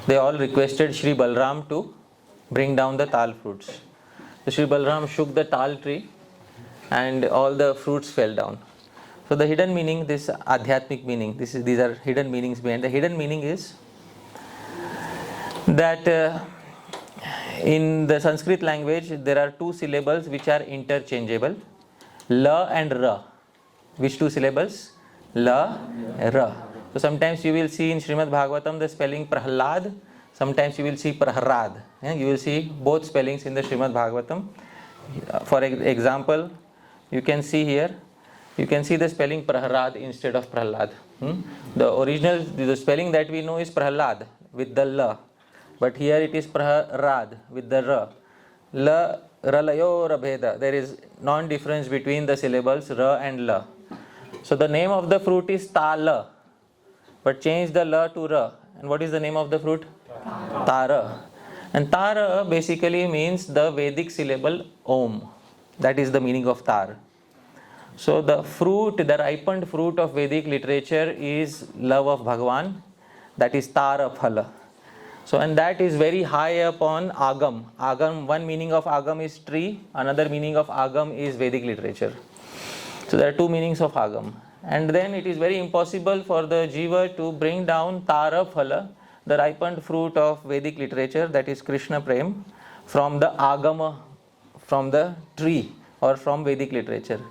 they all requested Shri Balram to bring down the tal fruits. So Shri Balram shook the tal tree and all the fruits fell down. So the hidden meaning, this adhyatmic meaning, these are hidden meanings behind. The hidden meaning is that in the Sanskrit language there are two syllables which are interchangeable, la and ra. Which two syllables? La, ra. So sometimes you will see in Srimad Bhagavatam the spelling Prahlad, sometimes you will see Prahrad. You will see both spellings in the Srimad Bhagavatam. For example, you can see here, you can see the spelling Prahrad instead of Prahlad. The spelling that we know is Prahlad with the la. But here it is Prahrad with the ra. La, ralayo, rabheda. There is non-difference between the syllables ra and la. So the name of the fruit is tala. But change the la to ra. And what is the name of the fruit? Tara. And tara basically means the Vedic syllable om. That is the meaning of tar. So the fruit, the ripened fruit of Vedic literature is love of Bhagavan. That is tara phala. So, and that is very high up on Agam. Agam, one meaning of Agam is tree, another meaning of Agam is Vedic literature. So there are two meanings of Agam. And then it is very impossible for the Jiva to bring down Tara Phala, the ripened fruit of Vedic literature, that is Krishna Prem, from the Agama, from the tree or from Vedic literature.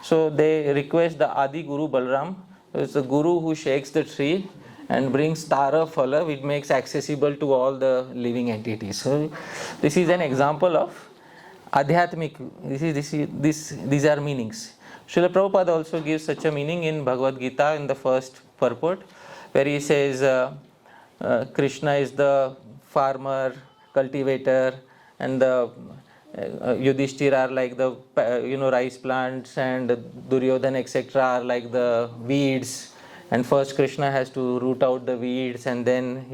So they request the Adi Guru Balram, it's the Guru who shakes the tree and brings Tara Phala, which makes accessible to all the living entities. So this is an example of Adhyatmic. These are meanings. Srila Prabhupada also gives such a meaning in Bhagavad Gita in the first purport, where he says Krishna is the farmer, cultivator, and the Yudhishthira are like the rice plants, and Duryodhana etc. are like the weeds. And first Krishna has to root out the weeds, and then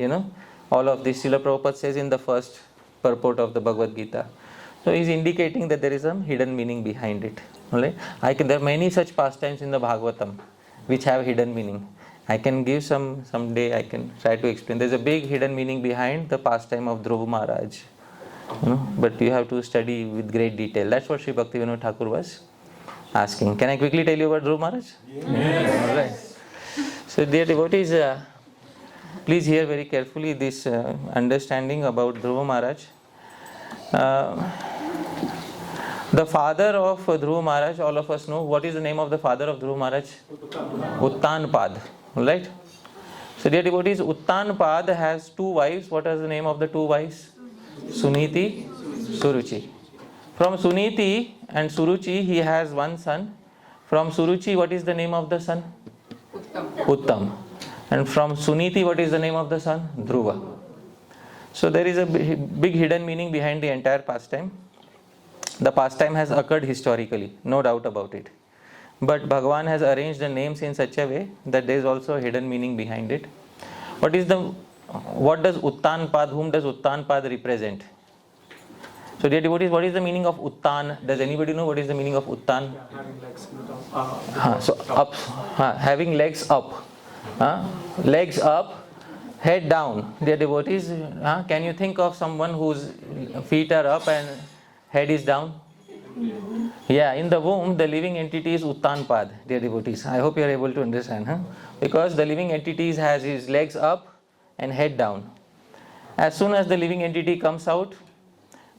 all of this Srila Prabhupada says in the first purport of the Bhagavad Gita. So he is indicating that there is some hidden meaning behind it. Right? There are many such pastimes in the Bhagavatam which have hidden meaning. I can give someday I can try to explain. There is a big hidden meaning behind the pastime of Dhruva Maharaj. But you have to study with great detail. That's what Sri Bhaktivinoda Thakur was asking. Can I quickly tell you about Dhruva Maharaj? Yes. All right. So dear devotees, please hear very carefully this understanding about Dhruva Maharaj. The father of Dhruva Maharaj, all of us know. What is the name of the father of Dhruva Maharaj? Uttanpad. Right? So dear devotees, Uttanpad has two wives. What is the name of the two wives? Suniti, Suruchi. From Suniti and Suruchi he has one son. From Suruchi, what is the name of the son? Uttam. And from Suniti, what is the name of the son? Dhruva. So there is a big hidden meaning behind the entire pastime. The pastime has occurred historically, no doubt about it. But Bhagavan has arranged the names in such a way that there is also a hidden meaning behind it. What does Uttanpad, whom does Uttanpad represent? So dear devotees, what is the meaning of Uttan? Does anybody know what is the meaning of Uttan? Having legs So up, having legs up. Legs up, head down. Dear devotees, can you think of someone whose feet are up and head is down? Yeah, in the womb, the living entity is Uttanpad, dear devotees. I hope you are able to understand. Because the living entity has his legs up and head down. As soon as the living entity comes out,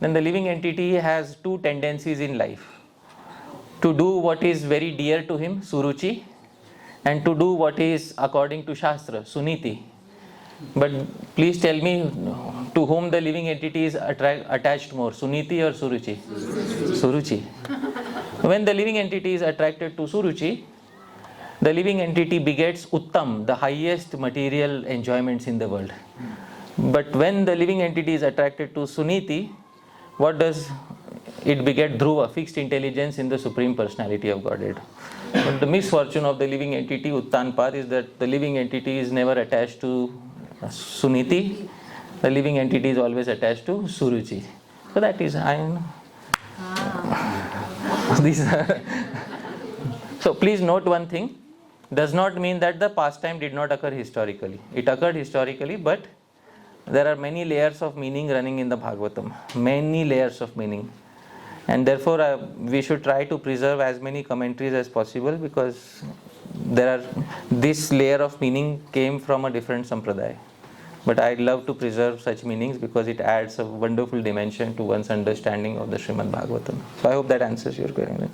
then the living entity has two tendencies in life. To do what is very dear to him, Suruchi, and to do what is according to Shastra, Suniti. But please tell me, to whom the living entity is attached more, Suniti or Suruchi? Suruchi. When the living entity is attracted to Suruchi, the living entity begets Uttam, the highest material enjoyments in the world. But when the living entity is attracted to Suniti, what does it beget? Dhruva, fixed intelligence in the Supreme Personality of Godhead. But the misfortune of the living entity, Uttanpad, is that the living entity is never attached to Suniti. The living entity is always attached to Suruchi. So that is, these are so please note one thing. Does not mean that the pastime did not occur historically. It occurred historically, but there are many layers of meaning running in the Bhagavatam. Many layers of meaning. And therefore, we should try to preserve as many commentaries as possible, because this layer of meaning came from a different sampradaya. But I'd love to preserve such meanings because it adds a wonderful dimension to one's understanding of the Srimad Bhagavatam. So I hope that answers your question.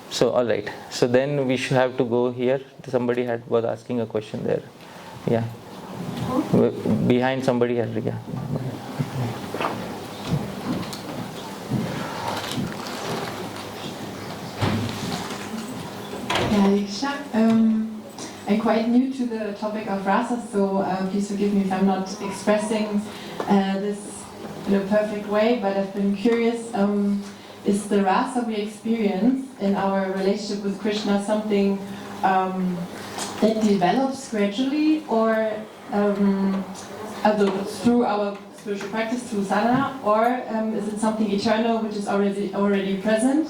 So, alright. So then we should have to go here. Somebody was asking a question there. Yeah. Behind somebody had, yeah. I'm quite new to the topic of rasa, so please forgive me if I'm not expressing this in a perfect way, but I've been curious, is the rasa we experience in our relationship with Krishna something that develops gradually, or through our spiritual practice, through sadhana, or is it something eternal which is already present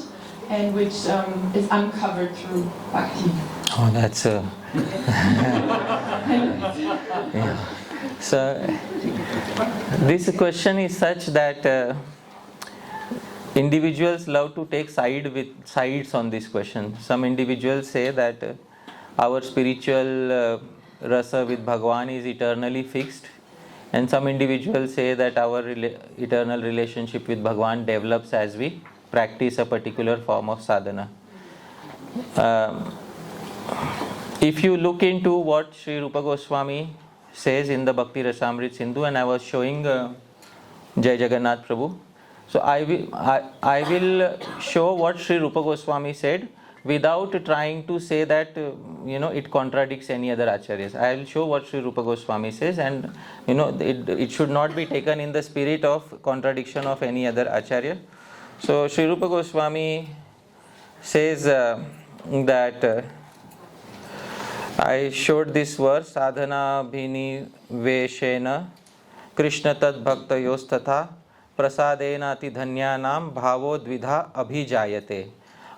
and which is uncovered through bhakti? Oh, that's a... yeah. So, this question is such that individuals love to take sides on this question. Some individuals say that our spiritual rasa with Bhagavan is eternally fixed, and some individuals say that our eternal relationship with Bhagavan develops as we practice a particular form of sadhana. If you look into what Sri Rupa Goswami says in the Bhakti Rasamrit Sindhu, and I was showing Jai Jagannath Prabhu, so I will show what Sri Rupa Goswami said without trying to say that it contradicts any other acharyas. I will show what Sri Rupa Goswami says, and it should not be taken in the spirit of contradiction of any other acharya. So Sri Rupa Goswami says that I showed this verse, sadhana bhini veshena krishna tad bhaktayos tatha prasadena ati dhanyanam bhavo dvidha abhijayate.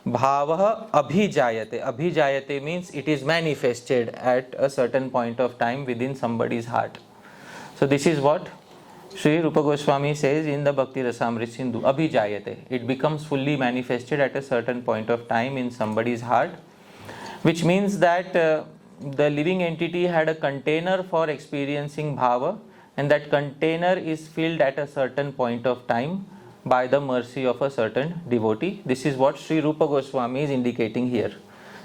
Bhava abhijayate. Abhijayate means it is manifested at a certain point of time within somebody's heart. So this is what Sri Rupa Goswami says in the Bhakti Rasamrit Sindhu. Abhijayate. It becomes fully manifested at a certain point of time in somebody's heart, which means that the living entity had a container for experiencing bhava, and that container is filled at a certain point of time by the mercy of a certain devotee. This is what Sri Rupa Goswami is indicating here.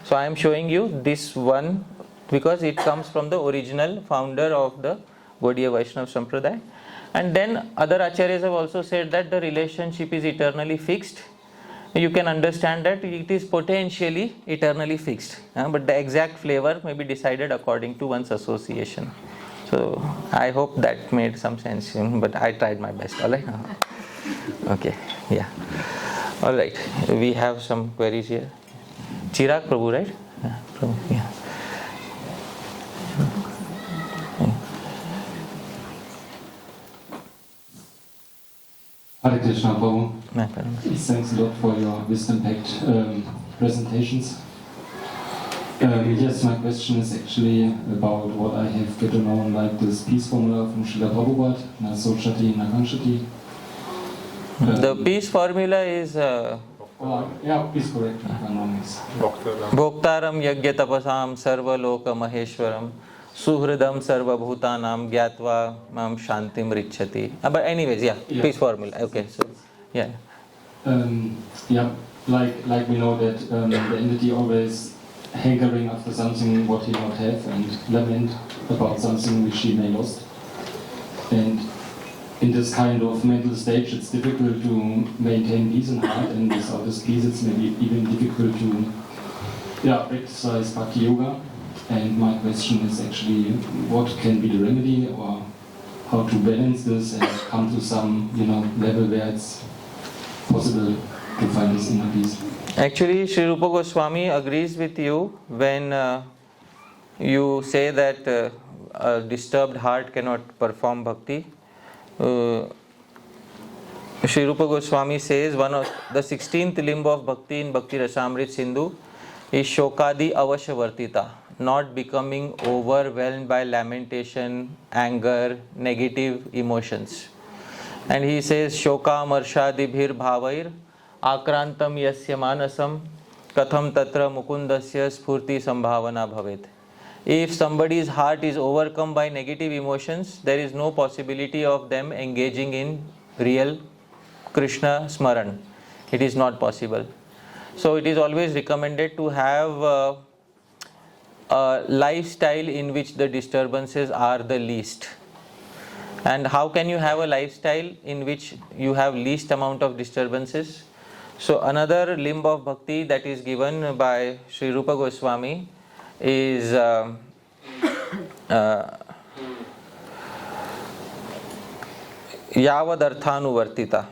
So I am showing you this one because it comes from the original founder of the Gaudiya Vaishnava Sampradaya. And then other acharyas have also said that the relationship is eternally fixed. You can understand that it is potentially eternally fixed, but the exact flavor may be decided according to one's association. So I hope that made some sense, but I tried my best. All right? Okay, yeah. All right, we have some queries here. Chirag Prabhu, right? Yeah, Prabhu, yeah. Hare Krishna, Prabhu. Thanks a lot for your wisdom-packed presentations. Yes, my question is actually about what I have get to know, like this peace formula from Srila Prabhupada, Nasochati, Nakanshati. The peace formula is... yeah, please correct me if I'm wrong. Bhoktaram yagya tapasam sarva loka maheshwaram suhridam sarva bhutanam gyatva mam shantim richati. But anyways, yeah, peace formula. Okay, so yeah. Yeah, like we know that the entity always hankering after something what he not have and lament about something which he may lost. And in this kind of mental stage, it's difficult to maintain peace in heart, and without this peace, it's maybe even difficult to practice Bhakti Yoga. And my question is actually, what can be the remedy, or how to balance this and come to some, level where it's possible to find this inner peace? Actually, Sri Rupa Goswami agrees with you when you say that a disturbed heart cannot perform bhakti. Sri Rupa Goswami says one of the 16th limb of bhakti in Bhakti Rasamrit Sindhu is Shokadi Avashyavartita, not becoming overwhelmed by lamentation, anger, negative emotions. And he says Shoka Marshadibhir Bhavair Akrantam Yasya Manasam Katham Tatra Mukundasya Spurti Sambhavana Bhavet. If somebody's heart is overcome by negative emotions, there is no possibility of them engaging in real Krishna Smaran. It is not possible. So it is always recommended to have a lifestyle in which the disturbances are the least. And how can you have a lifestyle in which you have least amount of disturbances? So another limb of bhakti that is given by Sri Rupa Goswami is Yavadarthanuvartita.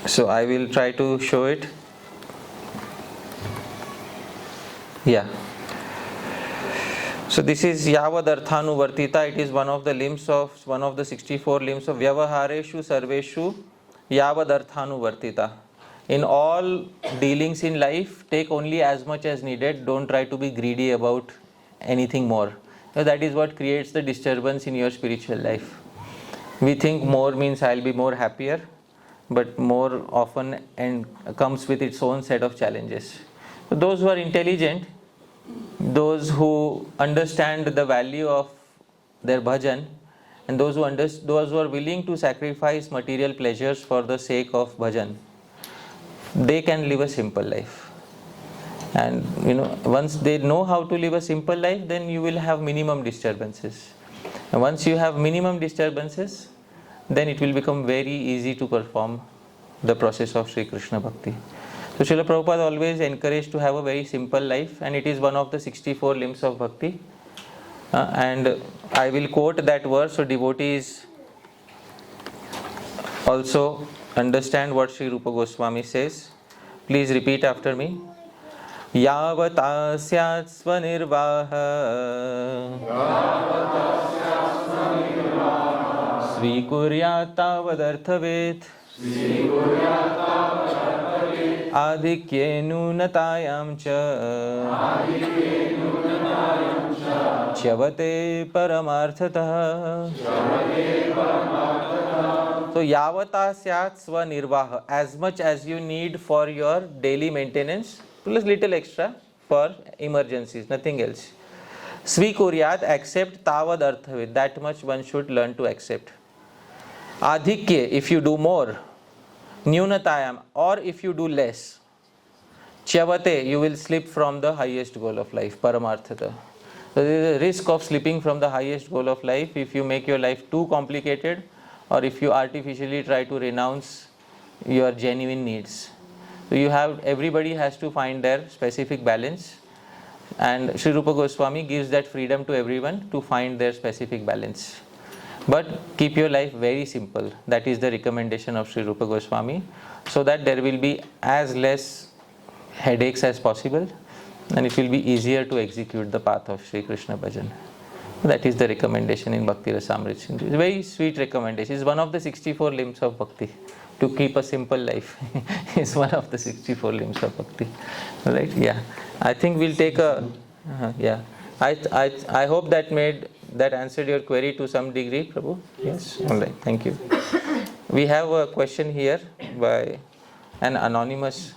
So I will try to show it. Yeah. So this is Yavadarthanuvartita. It is one of the 64 limbs of Vyavahareshu Sarveshu Yavadarthanuvartita. In all dealings in life, take only as much as needed. Don't try to be greedy about anything more. That is what creates the disturbance in your spiritual life. We think more means I'll be more happier, but more often and comes with its own set of challenges. So those who are intelligent, those who understand the value of their bhajan, and those who are willing to sacrifice material pleasures for the sake of bhajan, they can live a simple life. And once they know how to live a simple life, then you will have minimum disturbances. And once you have minimum disturbances, then it will become very easy to perform the process of Sri Krishna Bhakti. So Srila Prabhupada always encouraged to have a very simple life, and it is one of the 64 limbs of Bhakti. And I will quote that verse so devotees also understand what Sri Rupa Goswami says. Please repeat after me. Yavata syat svanirvaha Svikuryat tavadarthavet Adhikye nunatayam cha Chavate paramarthatah. So yavata syat svanirvaha, as much as you need for your daily maintenance, plus little extra for emergencies, nothing else. Svikuryat, accept, tavad arthavid, that much one should learn to accept. Adhikye, if you do more. Nyunatayam, or if you do less. Chavate, you will slip from the highest goal of life, paramarthata. So there is a risk of slipping from the highest goal of life if you make your life too complicated, or if you artificially try to renounce your genuine needs. So everybody has to find their specific balance, and Sri Rupa Goswami gives that freedom to everyone to find their specific balance. But keep your life very simple. That is the recommendation of Sri Rupa Goswami, so that there will be as less headaches as possible, and it will be easier to execute the path of Sri Krishna Bhajan. That is the recommendation in Bhakti Rasamrit Sindhu. It's a very sweet recommendation. It's one of the 64 limbs of Bhakti. To keep a simple life is one of the 64 limbs of Bhakti. Right? Yeah. I think we'll take a... yeah. I hope that answered your query to some degree, Prabhu. Yes? Alright. Thank you. We have a question here by an anonymous...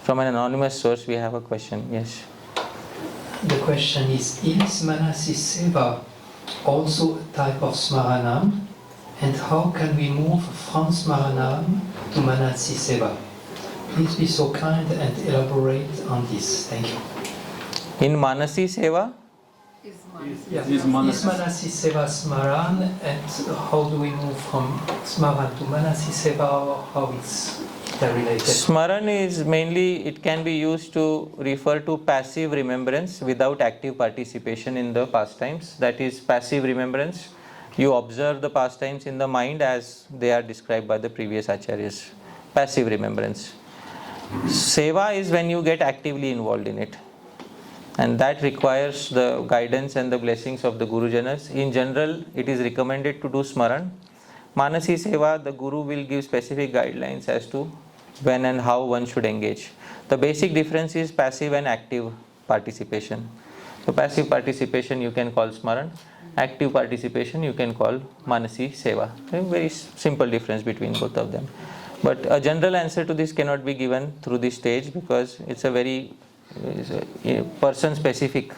from an anonymous source we have a question. Yes. The question is Manasi Seva also a type of Smaranam? And how can we move from Smaranam to Manasi Seva? Please be so kind and elaborate on this. Thank you. In Manasi Seva, Is Manasi Seva Smaran, and how do we move from Smaran to Manasi Seva, or how it's related? Smaran is mainly, it can be used to refer to passive remembrance without active participation in the pastimes. That is passive remembrance. You observe the pastimes in the mind as they are described by the previous acharyas. Passive remembrance. Seva is when you get actively involved in it. And that requires the guidance and the blessings of the Gurujanas. In general, it is recommended to do Smaran. Manasi Seva, the Guru will give specific guidelines as to when and how one should engage. The basic difference is passive and active participation. So passive participation you can call Smaran. Active participation you can call Manasi Seva. A very simple difference between both of them. But a general answer to this cannot be given through this stage, because it's a very person specific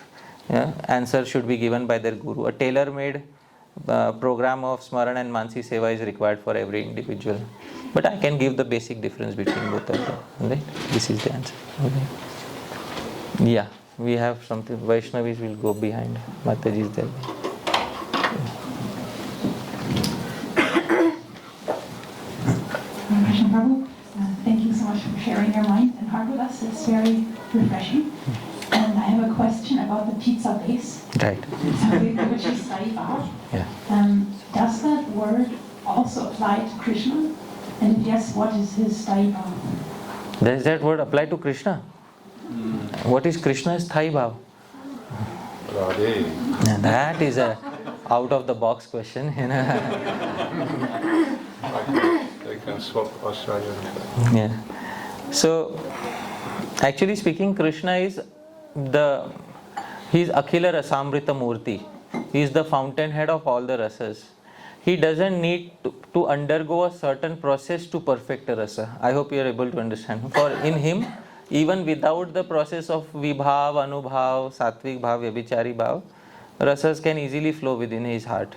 answer should be given by their Guru. A tailor-made program of Smaran and Manasi Seva is required for every individual. But I can give the basic difference between both of them. Right? This is the answer. Okay. Yeah, we have something. Vaishnavis will go behind. Mataji is there. Prabhu, thank you so much for sharing your mind and heart with us. It's very refreshing. And I have a question about the pizza base. Right. Which is Saiva. Yeah. Does that word also apply to Krishna? And if yes, what is his Saiva? Does that word apply to Krishna? What is Krishna's Thai Bhav? That is a out of the box question. They can swap Australian. Yeah. So, actually speaking, Krishna is he is Akhila Rasamrita Murti. He is the fountainhead of all the rasas. He doesn't need to undergo a certain process to perfect a rasa. I hope you are able to understand. For in him, even without the process of Vibhav, Anubhav, Satvik Bhav, Vyabhichari Bhav, rasas can easily flow within his heart.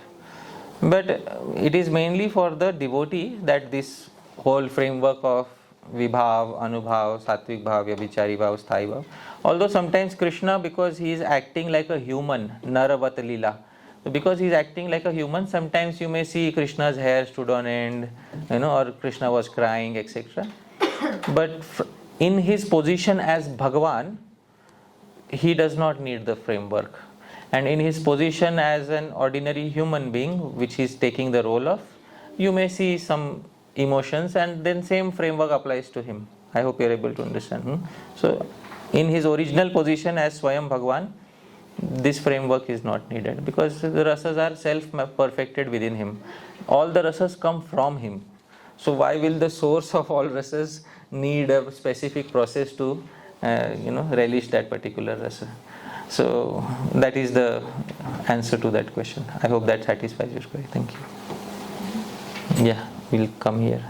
But it is mainly for the devotee that this whole framework of Vibhav, Anubhav, Satvik Bhav, Vyabhichari Bhav, Sthai Bhav. Although sometimes Krishna, because he is acting like a human, Naravat Lila. So because he is acting like a human, sometimes you may see Krishna's hair stood on end, or Krishna was crying, etc. But in his position as Bhagavan, he does not need the framework. And in his position as an ordinary human being, which he is taking the role of, you may see some emotions, and then same framework applies to him. I hope you are able to understand. So, in his original position as Swayam Bhagavan, this framework is not needed, because the rasas are self-perfected within him. All the rasas come from him. So why will the source of all rasas need a specific process to relish that particular rasa? So that is the answer to that question. I hope that satisfies your query. Thank you. Yeah, we'll come here.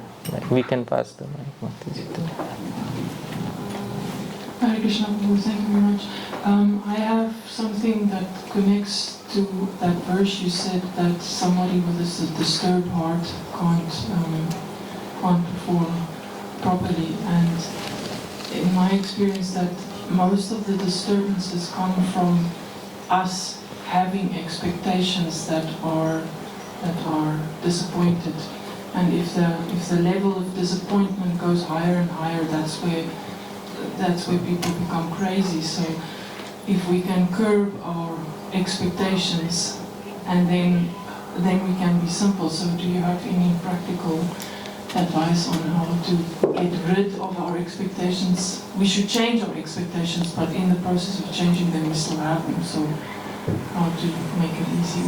We can pass the mic. Hare Krishna, Prabhu, thank you very much. I have something that connects to that verse. You said that somebody with a disturbed heart can't perform properly, and in my experience that most of the disturbances come from us having expectations that are disappointed, and if the level of disappointment goes higher and higher, that's where people become crazy. So if we can curb our expectations, and then we can be simple. So do you have any practical advice on how to get rid of our expectations? We should change our expectations, but in the process of changing them, we still have them. So how to make it easy?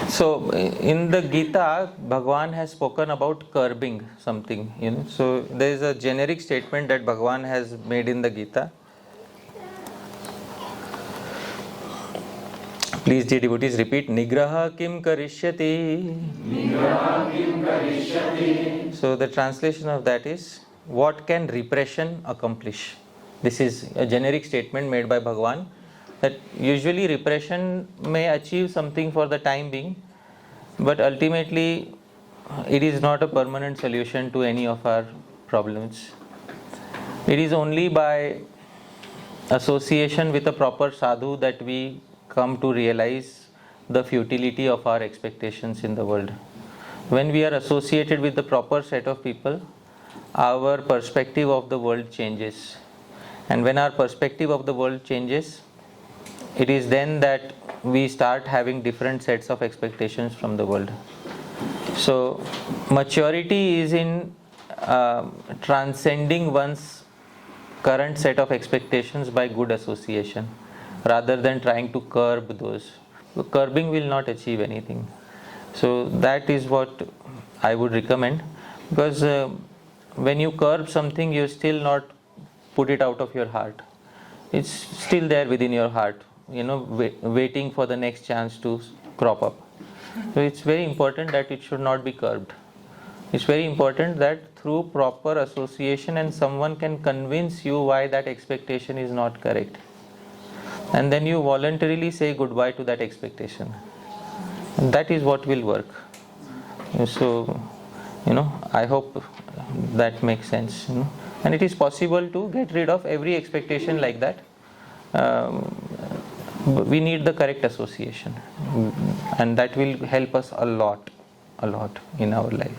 So in the Gita, Bhagavan has spoken about curbing something. So there is a generic statement that Bhagavan has made in the Gita. Please, dear devotees, repeat. Nigraha kim karishyati. Nigraha kim karishyati. So the translation of that is, what can repression accomplish? This is a generic statement made by Bhagavan, that usually repression may achieve something for the time being, but ultimately it is not a permanent solution to any of our problems. It is only by association with a proper sadhu that we come to realize the futility of our expectations in the world. When we are associated with the proper set of people, our perspective of the world changes. And when our perspective of the world changes, it is then that we start having different sets of expectations from the world. So, maturity is in transcending one's current set of expectations by good association, rather than trying to curb those. Curbing will not achieve anything. So that is what I would recommend, because when you curb something, you still not put it out of your heart. It's still there within your heart, waiting for the next chance to crop up. So it's very important that it should not be curbed. It's very important that through proper association and someone can convince you why that expectation is not correct. And then you voluntarily say goodbye to that expectation. And that is what will work. So, I hope that makes sense. And it is possible to get rid of every expectation like that. We need the correct association. And that will help us a lot in our life.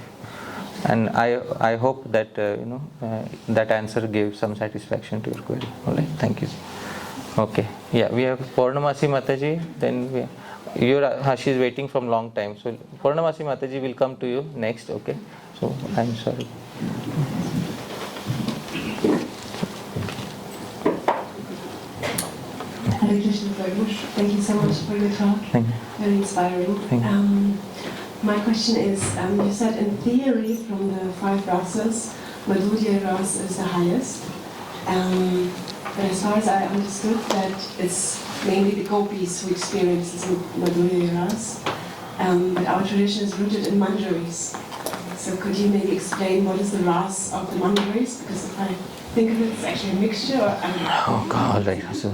And I hope that that answer gave some satisfaction to your query. All right, thank you. Okay, yeah, we have Purnamasi Mataji. Then she is waiting from long time. So Purnamasi Mataji will come to you next. Okay, so I'm sorry. Hare Krishna, Prabhu. Thank you so much for your talk. Thank you. Very inspiring. Thank you. My question is, you said in theory from the 5 rasas, Madhurya Ras is the highest. But as far as I understood, that it's mainly the gopis who experience this Madhurya Ras. But our tradition is rooted in manjaris. So could you maybe explain what is the ras of the manjaris? Because if I think of it, it's actually a mixture. Or, Oh God, all right. So,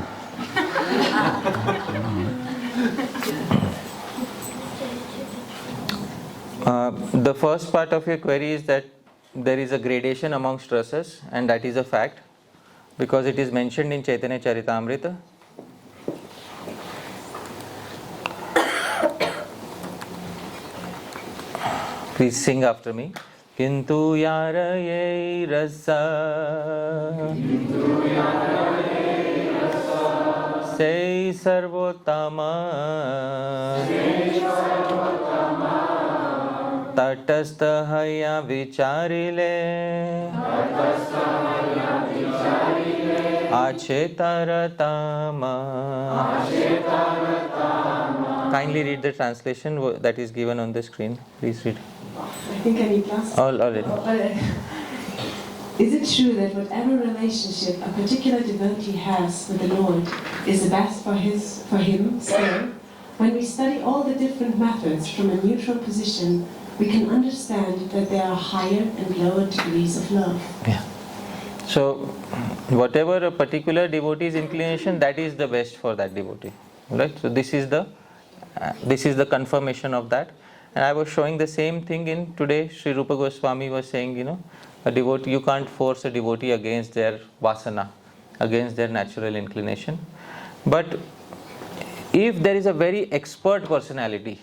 the first part of your query is that there is a gradation amongst rasas, and that is a fact, because it is mentioned in Chaitanya Charitamrita. Please sing after me. Kintu yara ye rasa Sei sarvotama Tatastha haya vicharile Achetaratama. Kindly read the translation that is given on the screen. Please read. I think I need glasses. Already. Is it true that whatever relationship a particular devotee has with the Lord is the best for him still? When we study all the different methods from a neutral position, we can understand that there are higher and lower degrees of love. Yeah. So, whatever a particular devotee's inclination, that is the best for that devotee. Right? So, this is the confirmation of that. And I was showing the same thing in today. Sri Rupa Goswami was saying, a devotee, you can't force a devotee against their vasana, against their natural inclination. But if there is a very expert personality,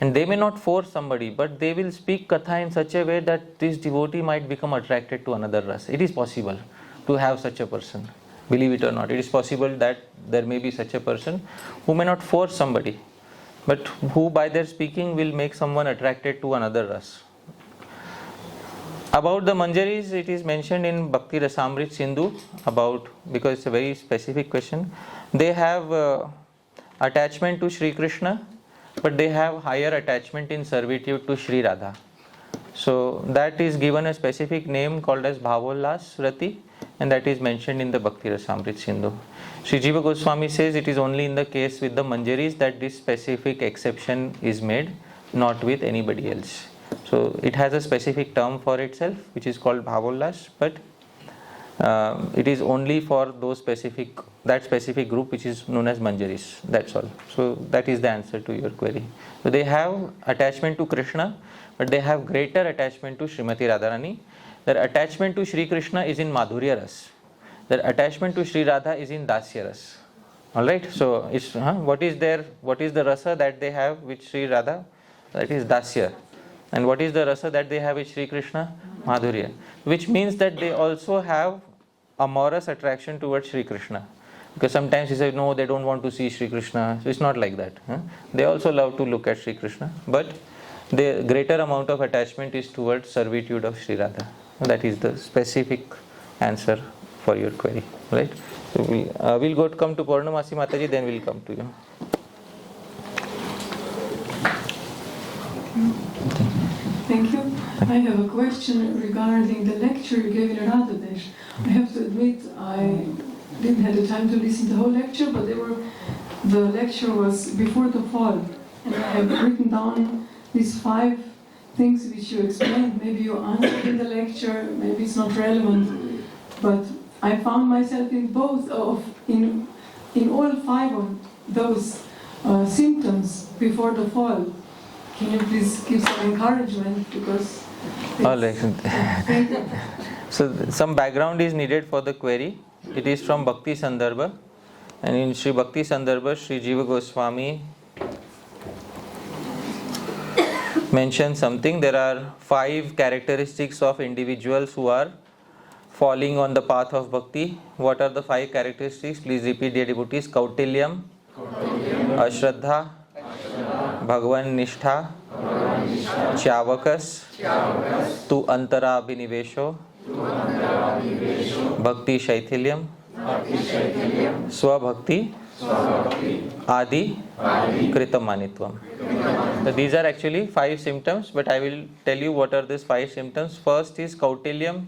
and they may not force somebody, but they will speak katha in such a way that this devotee might become attracted to another rasa. It is possible to have such a person. Believe it or not, it is possible that there may be such a person who may not force somebody, but who by their speaking will make someone attracted to another rasa. About the manjaris, it is mentioned in Bhakti Rasamrit Sindhu, because it's a very specific question. They have attachment to Sri Krishna, but they have higher attachment in servitude to Sri Radha. So that is given a specific name called as Bhavollas Rati, and that is mentioned in the Bhakti Rasamrit Sindhu. Sri Jiva Goswami says it is only in the case with the manjaris that this specific exception is made, not with anybody else. So it has a specific term for itself, which is called Bhavollas, but it is only for that specific group which is known as manjaris. That's all. So that is the answer to your query. So they have attachment to Krishna, but they have greater attachment to Srimati Radharani. Their attachment to Sri Krishna is in Madhurya Ras. Their attachment to Sri Radha is in Dasya Ras. Alright, so it's, what is the rasa that they have with Sri Radha? That is Dasya. And what is the rasa that they have with Sri Krishna? Madhurya. Which means that they also have amorous attraction towards Sri Krishna. Because sometimes you say, no, they don't want to see Sri Krishna. So it's not like that. They also love to look at Sri Krishna. But the greater amount of attachment is towards servitude of Sri Radha. That is the specific answer for your query. Right? So we'll come to Purnamasi Mataji, then we'll come to you. Thank you. I have a question regarding the lecture you gave in Radhadesh. I have to admit, I didn't have the time to listen to the whole lecture, but the lecture was before the fall. And I have written down these 5 things which you explained. Maybe you answered in the lecture, maybe it's not relevant. But I found myself in all 5 of those symptoms before the fall. Can you please give some encouragement, because Alright. So some background is needed for the query. It is from Bhakti Sandarbha, and in Sri Bhakti Sandarbha, Sri Jiva Goswami mentions something. There are 5 characteristics of individuals who are falling on the path of bhakti. What are the 5 characteristics? Please repeat, dear devotees. Kautilyam, Ashraddha, Bhagavan Nishtha, Chavakas, Tu Antara Abhinivesho, Bhakti Shaithilyam, Swabhakti, Adi, Kritamanitvam. So these are actually 5 symptoms, but I will tell you what are these 5 symptoms. First is Kautilyam.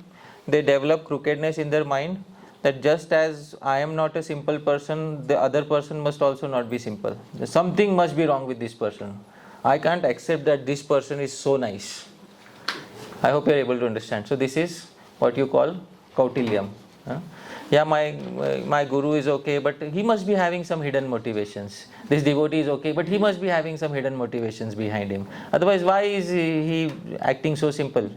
They develop crookedness in their mind, that just as I am not a simple person, the other person must also not be simple. Something must be wrong with this person. I can't accept that this person is so nice. I hope you are able to understand. So this is what you call Kautilyam. Yeah, my guru is okay, but he must be having some hidden motivations. This devotee is okay, but he must be having some hidden motivations behind him. Otherwise, why is he acting so simple?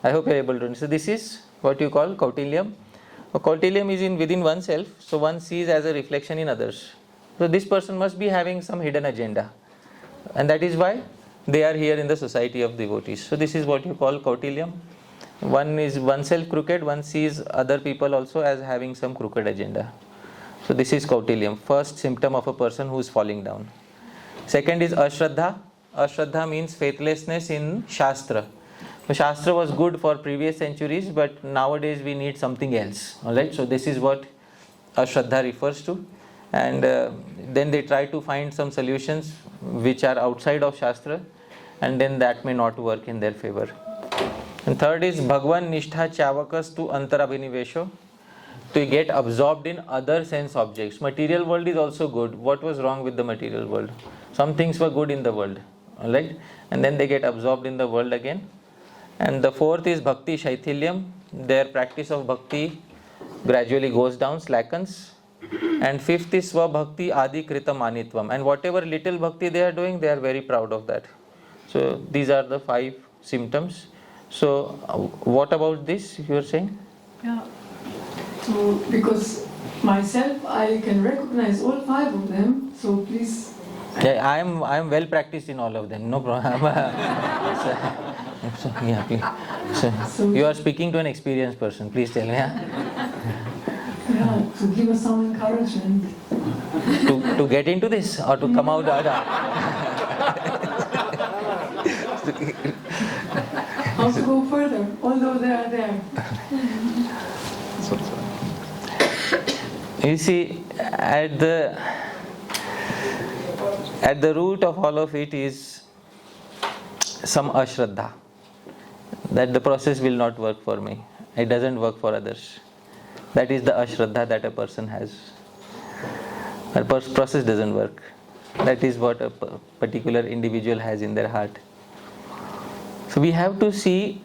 I hope you are able to understand. So this is what you call Kautilyam. Kautilyam is within oneself, so one sees as a reflection in others. So this person must be having some hidden agenda, and that is why they are here in the society of devotees. So this is what you call Kautilyam. One is oneself crooked, one sees other people also as having some crooked agenda. So this is Kautilyam, first symptom of a person who is falling down. Second is Ashraddha. Ashraddha means faithlessness in Shastra. The Shastra was good for previous centuries, but nowadays we need something else. Alright, so this is what Ashraddha refers to. And then they try to find some solutions which are outside of Shastra, and then that may not work in their favor. And third is Bhagavan Nishtha Chavakas tu Antarabhinivesho, to get absorbed in other sense objects. Material world is also good. What was wrong with the material world? Some things were good in the world. Alright, and then they get absorbed in the world again. And the fourth is Bhakti Shaithilyam. Their practice of bhakti gradually goes down, slackens. And fifth is Swabhakti Adi Kritamanitvam. And whatever little bhakti they are doing, they are very proud of that. So these are the 5 symptoms. So what about this you are saying? Yeah. So because myself, I can recognize all 5 of them. So please. Yeah, I am well practiced in all of them. No problem. So, yeah, please. So you are speaking to an experienced person. Please tell me. Yeah, to give us some encouragement. To get into this or to come out? How to go further, although they are there. You see, at the root of all of it is some ashraddha, that the process will not work for me. It doesn't work for others. That is the ashraddha that a person has. A process doesn't work. That is what a particular individual has in their heart. So we have to see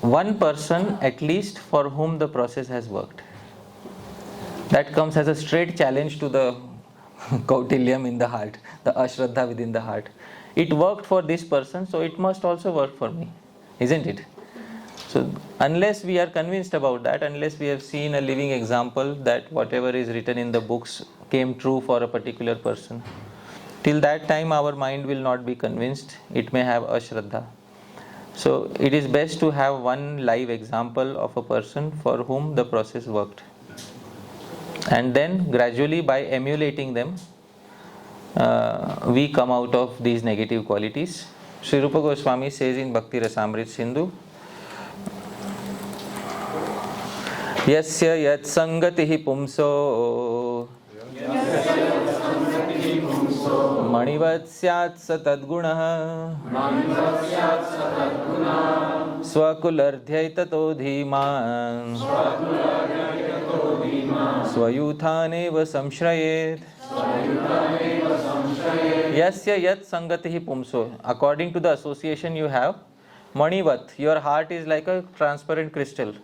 one person at least for whom the process has worked. That comes as a straight challenge to the Kautilyam in the heart, the ashraddha within the heart. It worked for this person, so it must also work for me, isn't it? So unless we are convinced about that, unless we have seen a living example that whatever is written in the books came true for a particular person, till that time our mind will not be convinced. It may have ashraddha. So it is best to have one live example of a person for whom the process worked. And then gradually by emulating them, we come out of these negative qualities. Sri Rupa Goswami says in Bhakti Rasamrita Sindhu, Yasya yat sangatihi pumso Manivat syat satadgunah Swakulardhyai tato dhiman Swayuthaneva samshrayet. Yasya yat sangatihi pumso. According to the association you have, Manivat, your heart is like a transparent crystal.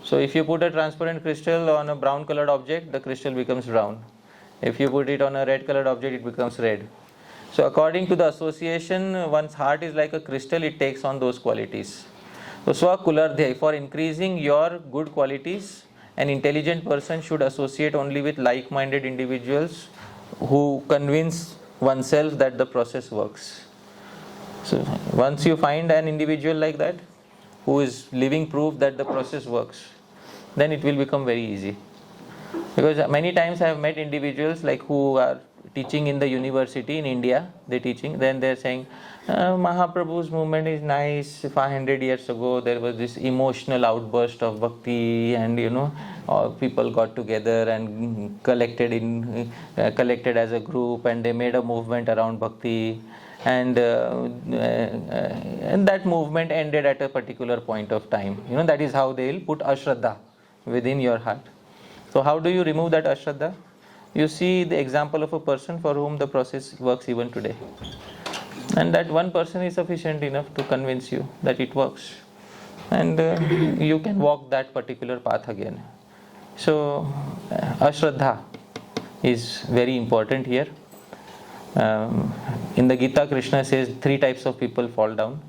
So if you put a transparent crystal on a brown colored object, the crystal becomes brown. If you put it on a red colored object, it becomes red. So according to the association, one's heart is like a crystal, it takes on those qualities. So Swakulardhyai, for increasing your good qualities, an intelligent person should associate only with like-minded individuals who convince oneself that the process works. So once you find an individual like that, who is living proof that the process works, then it will become very easy. Because many times I have met individuals like who are teaching in the university in India, they're teaching, then they're saying, Mahaprabhu's movement is nice. 500 years ago there was this emotional outburst of bhakti, and people got together and collected as a group, and they made a movement around bhakti, and that movement ended at a particular point of time. That is how they will put ashraddha within your heart. So how do you remove that ashraddha? You see the example of a person for whom the process works even today. And that one person is sufficient enough to convince you that it works. And you can walk that particular path again. So ashraddha is very important here. In the Gita, Krishna says 3 types of people fall down.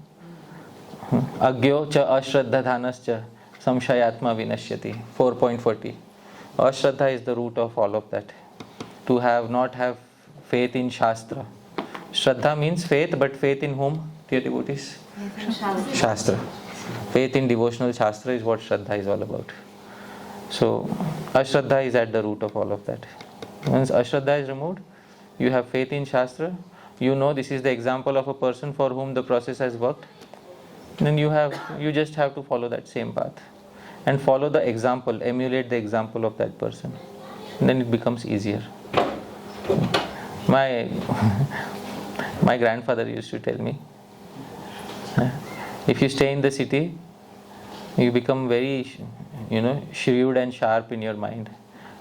Agyo cha ashraddha dhanascha samshayatma vinashyati. 4.40. Ashraddha is the root of all of that. To not have faith in Shastra. Shraddha means faith, but faith in whom, dear devotees? Shastra. Faith in devotional Shastra is what Shraddha is all about. So, Ashraddha is at the root of all of that. Once Ashraddha is removed, you have faith in Shastra, this is the example of a person for whom the process has worked, then you just have to follow that same path. And follow the example, emulate the example of that person. And then it becomes easier. My grandfather used to tell me, if you stay in the city, you become very, shrewd and sharp in your mind.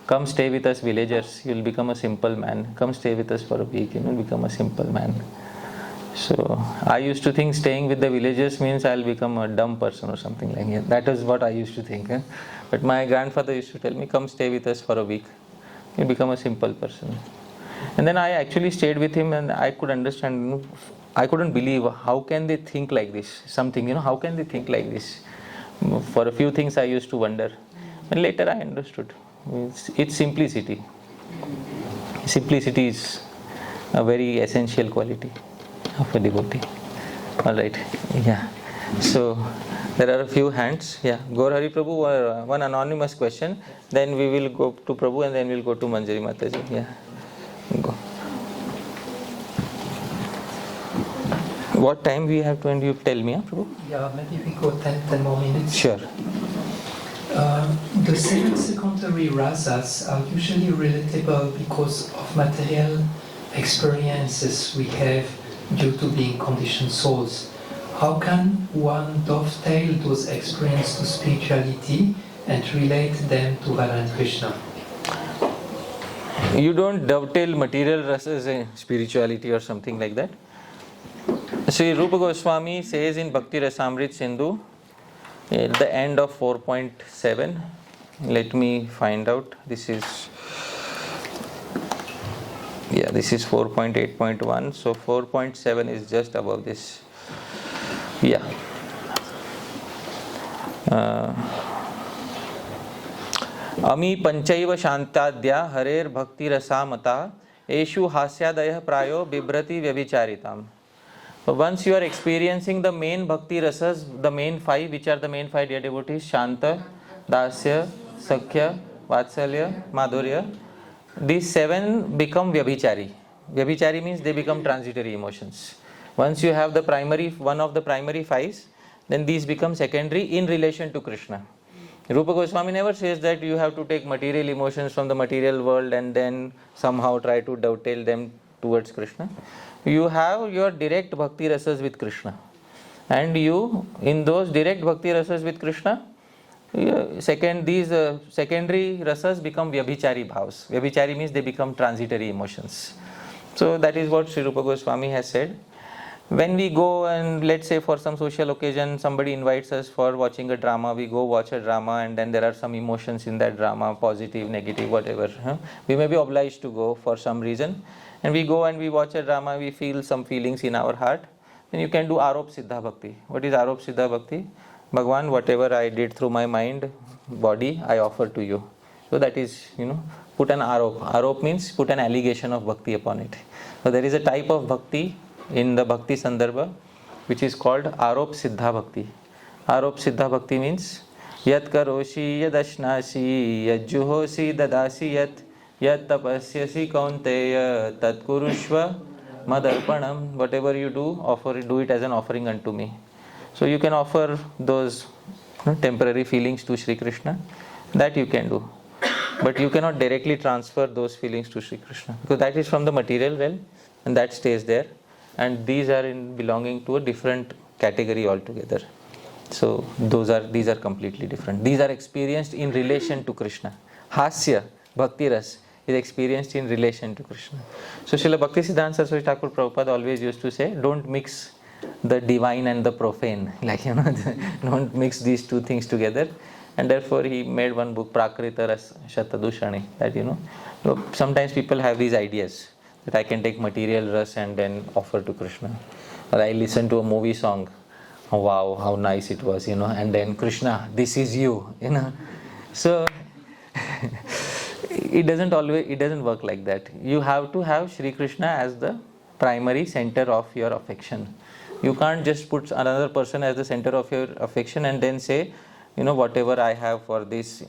Come stay with us villagers, you'll become a simple man. Come stay with us for a week, you'll become a simple man. So I used to think staying with the villagers means I'll become a dumb person or something like that. That is what I used to think. But my grandfather used to tell me, come stay with us for a week, you'll become a simple person. And then I actually stayed with him, and I could understand, I couldn't believe how can they think like this, how can they think like this. For a few things I used to wonder, and later I understood. It's simplicity. Simplicity is a very essential quality of a devotee. Alright, yeah. So there are a few hands. Yeah, Gaur Hari Prabhu, one anonymous question. Then we will go to Prabhu, and then we'll go to Manjari Mataji. Yeah, go. What time we have to end? You tell me, Prabhu? Yeah, maybe we go 10 more minutes. Sure. The 7 secondary rasas are usually relatable because of material experiences we have due to being conditioned souls. How can one dovetail those experiences to spirituality and relate them to Radha and Krishna? You don't dovetail material rasas in spirituality or something like that. Sri Rupa Goswami says in Bhakti Rasamrita Sindhu, at the end of 4.7, let me find out. This is 4.8.1. So 4.7 is just above this. Yeah. अमी पंचैव शांताद्या हरेर भक्ति रसामता एषु हास्यादयः प्रायो बिभ्रति व्यभिचारिताम. Once you are experiencing the main bhakti rasas, the main five, which are the main five dear devotees, Shanta, Dasya, Sakhya, Vatsalya, Madhurya, these seven become Vyabhichari. Vyabhichari means they become transitory emotions. Once you have the primary, one of the primary fives, then these become secondary in relation to Krishna. Rupa Goswami never says that you have to take material emotions from the material world and then somehow try to dovetail them towards Krishna. You have your direct bhakti rasas with Krishna, and you, in those direct bhakti rasas with Krishna, these secondary rasas become Vyabhichari bhavs. Vyabhichari means they become transitory emotions. So that is what Sri Rupa Goswami has said. When we go and let's say for some social occasion somebody invites us for watching a drama, we go watch a drama and then there are some emotions in that drama, positive, negative, whatever. We may be obliged to go for some reason, and we go and we watch a drama, we feel some feelings in our heart. Then you can do Arop Siddha Bhakti. What is Arop Siddha Bhakti? Bhagwan, whatever I did through my mind, body, I offer to you. So that is, put an Arop. Arop means put an allegation of Bhakti upon it. So there is a type of Bhakti in the Bhakti Sandarbha which is called Arop Siddha Bhakti. Arop Siddha Bhakti means Yat karoshi yad ashnasi yad juhosi dadasi yat tapasyasi kaunteya tat kurushva madarpanam. Whatever you do, do it as an offering unto me. So you can offer those temporary feelings to Sri Krishna. That you can do. But you cannot directly transfer those feelings to Sri Krishna, because that is from the material realm and that stays there. And these are belonging to a different category altogether. So these are completely different. These are experienced in relation to Krishna. Hasya, Bhakti Ras is experienced in relation to Krishna. So Srila Bhaktisiddhanta Saraswati Thakur Prabhupada always used to say, don't mix the divine and the profane. Don't mix these two things together. And therefore he made one book, Prakrita Ras Shatadushani, that sometimes people have these ideas that I can take material ras and then offer to Krishna. Or I listen to a movie song, oh, wow, how nice it was, and then Krishna, this is you, So it doesn't work like that. You have to have Sri Krishna as the primary center of your affection. You can't just put another person as the center of your affection and then say, whatever I have for this,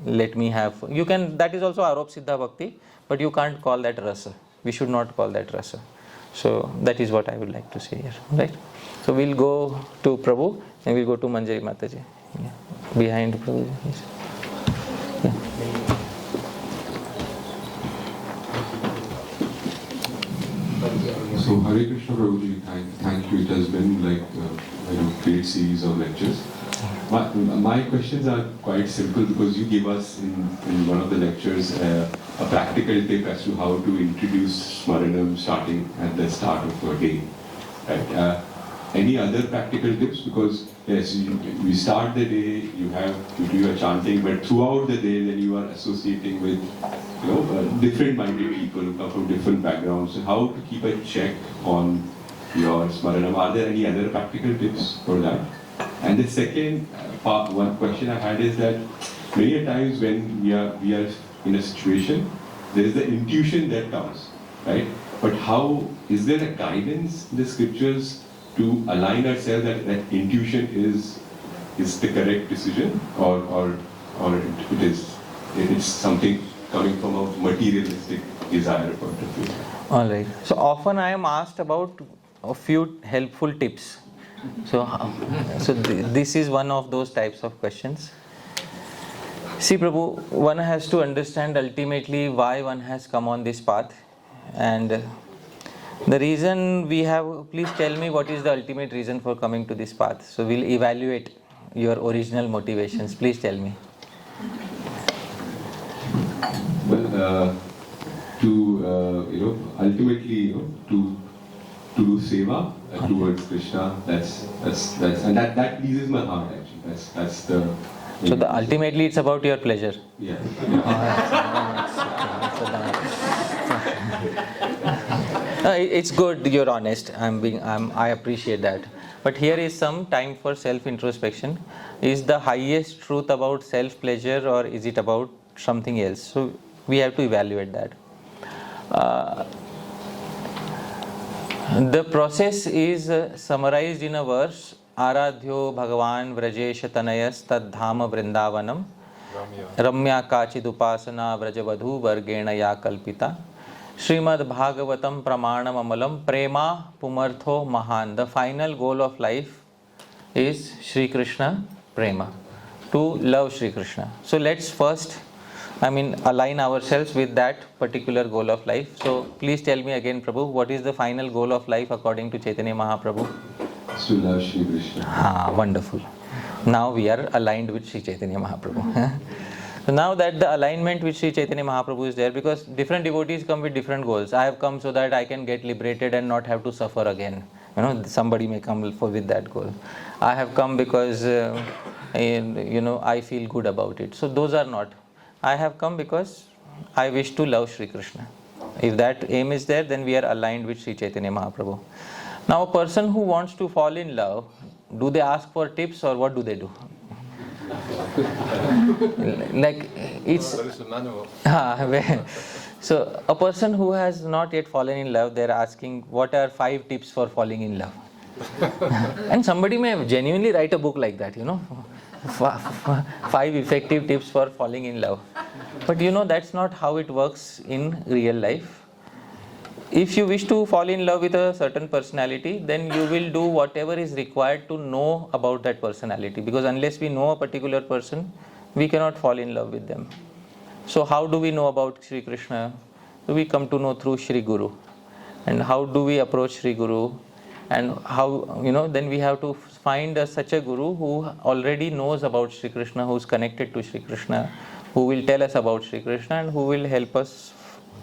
let me have. You can, that is also Arop Siddha Bhakti, but you can't call that rasa. We should not call that rasa. So that is what I would like to say here, right? So we'll go to Prabhu and we'll go to Manjari Mataji. Yeah. Behind Prabhu. Yes. Yeah. So Hare Krishna Prabhuji, thank you. It has been like a great series of lectures. My questions are quite simple because you gave us in one of the lectures a practical tip as to how to introduce Smaranam starting at the start of a day. Right? Any other practical tips? Because yes, we start the day, you do your chanting, but throughout the day then you are associating with different minded people who come from different backgrounds. So how to keep a check on your Smaranam? Are there any other practical tips for that? And the second one question I had is that many a times when we are in a situation, there is the intuition that comes, right? But how is there a guidance in the scriptures to align ourselves that intuition is the correct decision, or it's something coming from a materialistic desire point of view? All right. So often I am asked about a few helpful tips. So this is one of those types of questions. See, Prabhu, one has to understand ultimately why one has come on this path, and the reason we have. Please tell me what is the ultimate reason for coming to this path. So we'll evaluate your original motivations. Please tell me. Well, ultimately, to do seva towards Krishna. That pleases my heart actually. That's the. So ultimately it's about your pleasure. Yeah. It's good. You're honest. I appreciate that. But here is some time for self-introspection. Is the highest truth about self-pleasure, or is it about something else? So we have to evaluate that. The process is summarized in a verse. Aradhyo Bhagavan Vrajesha Tanayas Tad Dhama Vrindavanam Ramya Kachidupasana Vrajavadhu Vargena Ya Kalpita Srimad Bhagavatam Pramanam Amalam Prema Pumartho Mahan. The final goal of life is Shri Krishna Prema, to love Shri Krishna. So let's first align ourselves with that particular goal of life. So please tell me again, Prabhu, what is the final goal of life according to Chaitanya Mahaprabhu? To love Shri Krishna. Wonderful. Now we are aligned with Sri Chaitanya Mahaprabhu. So now that the alignment with Sri Chaitanya Mahaprabhu is there, because different devotees come with different goals. I have come so that I can get liberated and not have to suffer again. Somebody may come with that goal. I have come because I feel good about it. So those are not. I have come because I wish to love Shri Krishna. If that aim is there, then we are aligned with Sri Chaitanya Mahaprabhu. Now a person who wants to fall in love, do they ask for tips or what do they do? Like it's so a person who has not yet fallen in love, they're asking what are 5 tips for falling in love. And somebody may genuinely write a book like that, 5 effective tips for falling in love. But that's not how it works in real life. If you wish to fall in love with a certain personality, then you will do whatever is required to know about that personality, because unless we know a particular person, we cannot fall in love with them. So how do we know about Shri Krishna? We come to know through Shri Guru. And how do we approach Shri Guru? And how, then we have to find such a Guru who already knows about Shri Krishna, who is connected to Shri Krishna, who will tell us about Shri Krishna and who will help us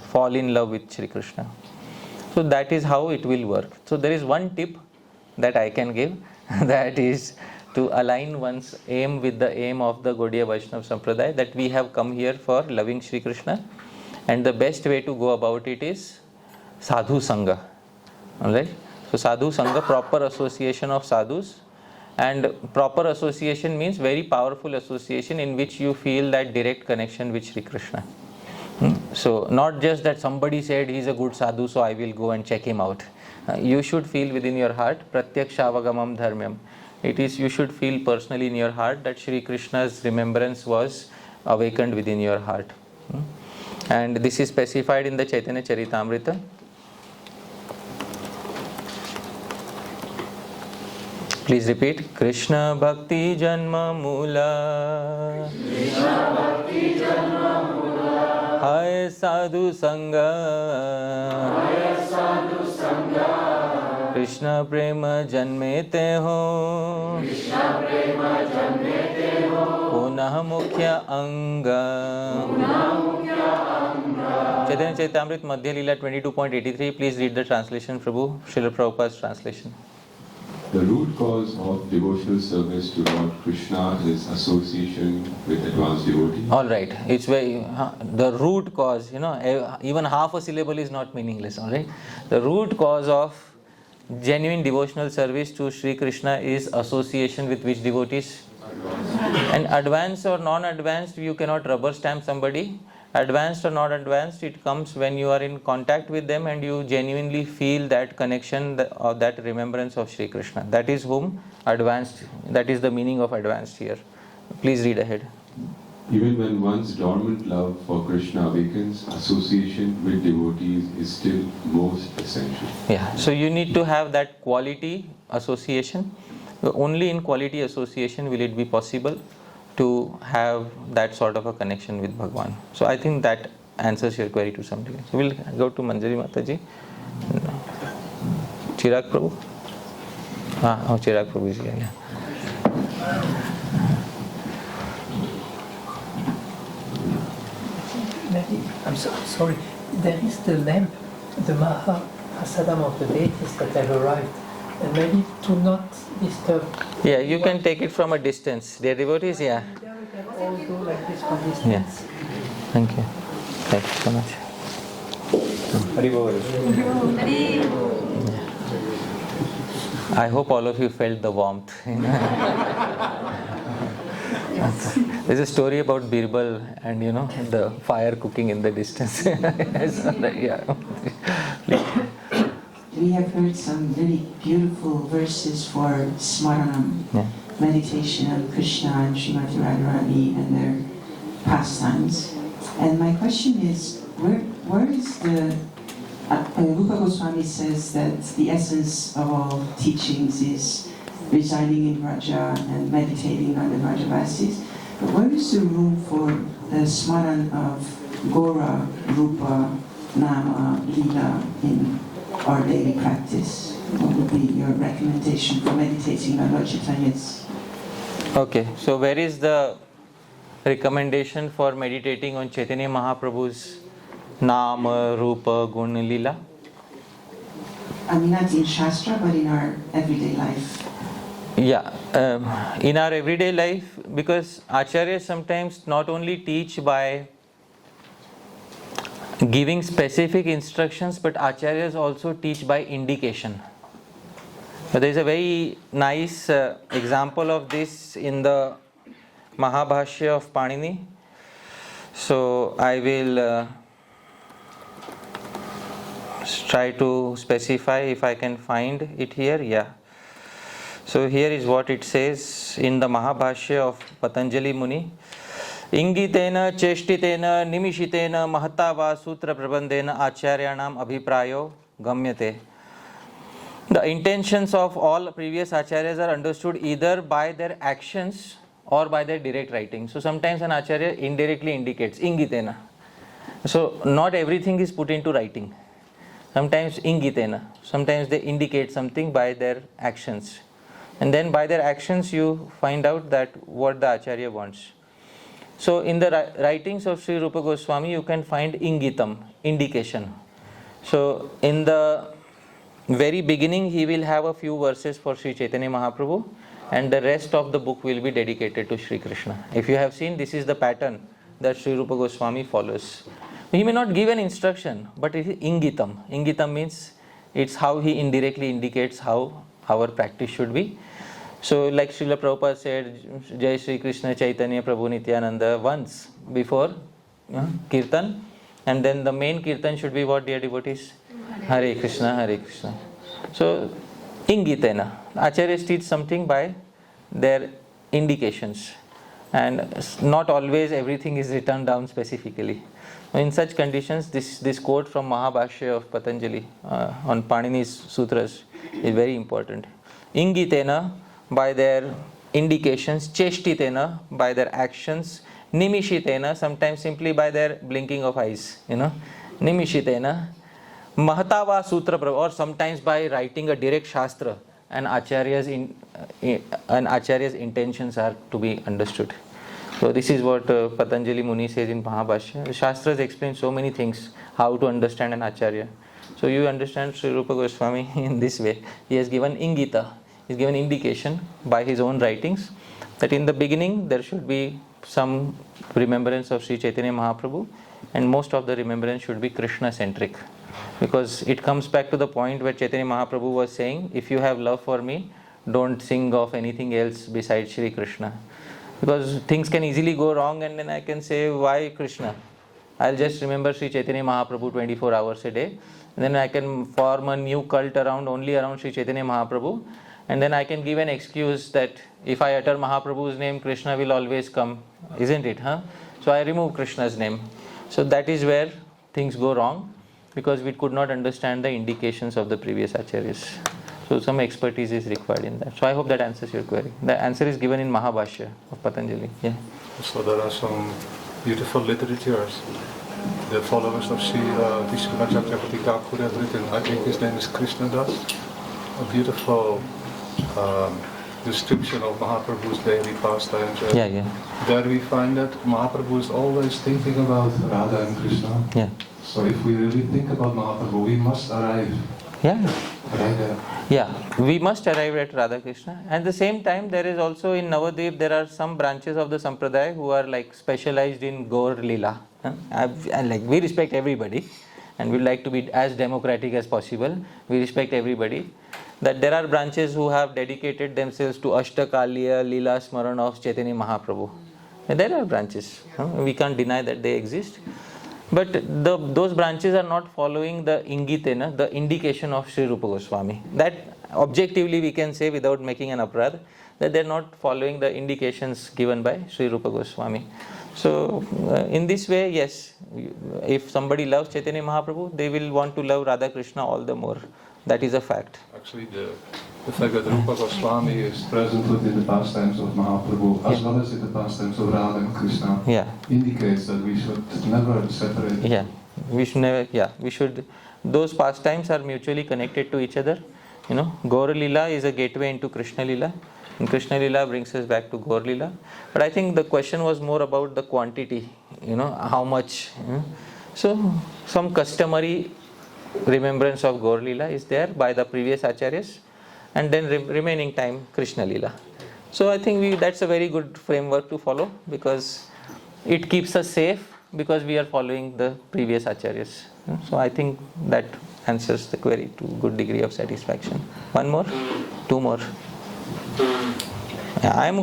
fall in love with Shri Krishna. So that is how it will work. So there is one tip that I can give, that is to align one's aim with the aim of the Gaudiya Vaishnava Sampradaya, that we have come here for loving Shri Krishna, and the best way to go about it is sadhu sangha. Alright? So sadhu sangha, proper association of sadhus, and proper association means very powerful association in which you feel that direct connection with Shri Krishna. So not just that somebody said he is a good sadhu, so I will go and check him out. You should feel within your heart, pratyakshavāgamam dharmyam. It is, you should feel personally in your heart that Shri Krishna's remembrance was awakened within your heart. And this is specified in the Chaitanya Charitamrita. Please repeat. Krishna Bhakti Janma Mula. Krishna Bhakti Janma Mula. Hai Sadhu Sangha. Hai Sadhu Sangha. Krishna Prema Janmete Ho. Krishna Prema Janmete Ho. Punah Mukhya Anga. Punah Mukhya Anga. Chaitanya Charitamrita Madhya Leela 22.83. Please read the translation, Prabhu. Srila Prabhupada's translation. The root cause of devotional service to Lord Krishna is association with advanced devotees. All right, it's very the root cause. Even half a syllable is not meaningless. All right, the root cause of genuine devotional service to Shri Krishna is association with which devotees? And advanced or non-advanced, you cannot rubber stamp somebody. Advanced or not advanced, it comes when you are in contact with them and you genuinely feel that connection or that remembrance of Shri Krishna. That is whom advanced, that is the meaning of advanced here. Please read ahead. Even when one's dormant love for Krishna awakens, association with devotees is still most essential. Yeah, so you need to have that quality association. Only in quality association will it be possible to have that sort of a connection with Bhagwan. So I think that answers your query to some degree. So we'll go to Manjari Mataji. Chirag Prabhu? Chirag Prabhu is here. Maybe, I'm sorry, there is the lamp, the Mahaprasadam of the deities that have arrived. And maybe to not disturb. Yeah, you can take it from a distance. Dear devotees, yeah. All go like this from distance. Yeah. Thank you. Thank you so much. Hari Bol. I hope all of you felt the warmth. There's a story about Birbal and the fire cooking in the distance. Yeah. We have heard some really beautiful verses for Smaranam, meditation on Krishna and Srimati Radharani and their pastimes. And my question is, where is the... Rupa Goswami says that the essence of all teachings is residing in Vraja and meditating on the Vrajavasis. But where is the room for the smaran of Gora, Rupa, Nama, Lila in our daily practice? What would be your recommendation for meditating on Lord Chaitanya's? Okay, so where is the recommendation for meditating on Chaitanya Mahaprabhu's Nama, Rupa, Gun, Lila? I mean, not in Shastra, but in our everyday life. Yeah, in our everyday life, because Acharyas sometimes not only teach by giving specific instructions, but Acharyas also teach by indication. There is a very nice example of this in the Mahabhashya of Panini. So I will try to specify if I can find it here. Yeah. So here is what it says in the Mahabhashya of Patanjali Muni. Ingitena cheshtitena nimishitena mahata va sutra prabandhena acharyanam abhiprayo gamyate. The intentions of all previous acharyas are understood either by their actions or by their direct writing. So sometimes an acharya indirectly indicates ingitena. So not everything is put into writing. Sometimes ingitena. Sometimes they indicate something by their actions. And then by their actions you find out that what the acharya wants. So in the writings of Sri Rupa Goswami you can find ingitam, indication. So in the very beginning he will have a few verses for Sri Chaitanya Mahaprabhu, and the rest of the book will be dedicated to Sri Krishna. If you have seen, this is the pattern that Sri Rupa Goswami follows. He may not give an instruction, but it is ingitam. Ingitam means it's how he indirectly indicates how our practice should be. So like Srila Prabhupada said, Jai Sri Krishna Chaitanya Prabhu Nityananda once before Kirtan, and then the main Kirtan should be what, dear devotees? Hare Krishna, Hare Krishna. So ingitena, acharyas teach something by their indications, and not always everything is written down specifically. In such conditions, this quote from Mahabhashya of Patanjali on Panini's sutras is very important. Ingitena, by their indications, cheshtitena, by their actions, nimishitena, sometimes simply by their blinking of eyes, nimishitena, mahatava sutra, or sometimes by writing a direct shastra, and acharya's intentions are to be understood. So this is what Patanjali Muni says in Mahabhashya. The Shastras explain so many things, how to understand an acharya. So you understand Sri Rupa Goswami in this way. He has given ingita, he has given indication by his own writings that in the beginning there should be some remembrance of Sri Chaitanya Mahaprabhu, and most of the remembrance should be Krishna centric. Because it comes back to the point where Chaitanya Mahaprabhu was saying, if you have love for me, don't sing of anything else besides Sri Krishna. Because things can easily go wrong, and then I can say, why Krishna? I'll just remember Sri Chaitanya Mahaprabhu 24 hours a day. And then I can form a new cult only around Sri Chaitanya Mahaprabhu. And then I can give an excuse that if I utter Mahaprabhu's name, Krishna will always come. Isn't it? So I remove Krishna's name. So that is where things go wrong, because we could not understand the indications of the previous acharyas. So some expertise is required in that. So I hope that answers your query. The answer is given in Mahabhashya of Patanjali. Yeah. So there are some beautiful literatures. The followers of Sri Vishnu Chakravarti Thakur have written, I think his name is Krishna Das, a beautiful description of Mahaprabhu's daily pastimes. There we find that Mahaprabhu is always thinking about Radha and Krishna. Yeah. So if we really think about Mahaprabhu, we must arrive. We must arrive at Radha Krishna. At the same time, there is also in Navadvip, there are some branches of the Sampradaya who are like specialized in Gaur Leela. And like we respect everybody, and we like to be as democratic as possible. We respect everybody. that there are branches who have dedicated themselves to Ashtakaliya Leela Smaran of Chaitanya Mahaprabhu. And there are branches. We can't deny that they exist. But those branches are not following the ingitena, the indication of Sri Rupa Goswami. That objectively we can say without making an aparadh, that they are not following the indications given by Sri Rupa Goswami. So in this way, yes, if somebody loves Chaitanya Mahaprabhu, they will want to love Radha Krishna all the more. That is a fact. Actually, the fact that Rupa Goswami is present within the pastimes of Mahaprabhu, as well as in the pastimes of Radha and Krishna, indicates that we should never separate. Yeah, we should never. Yeah, we should. Those pastimes are mutually connected to each other. You know, Gaur Lila is a gateway into Krishna Lila, and Krishna Lila brings us back to Gaur Lila. But I think the question was more about the quantity. You know, how much. So some customary remembrance of Gaur Lila is there by the previous acharyas, and then remaining time Krishna Lila. So I think that's a very good framework to follow, because it keeps us safe, because we are following the previous acharyas. So I think that answers the query to a good degree of satisfaction. One more? Two more? Yeah, I'm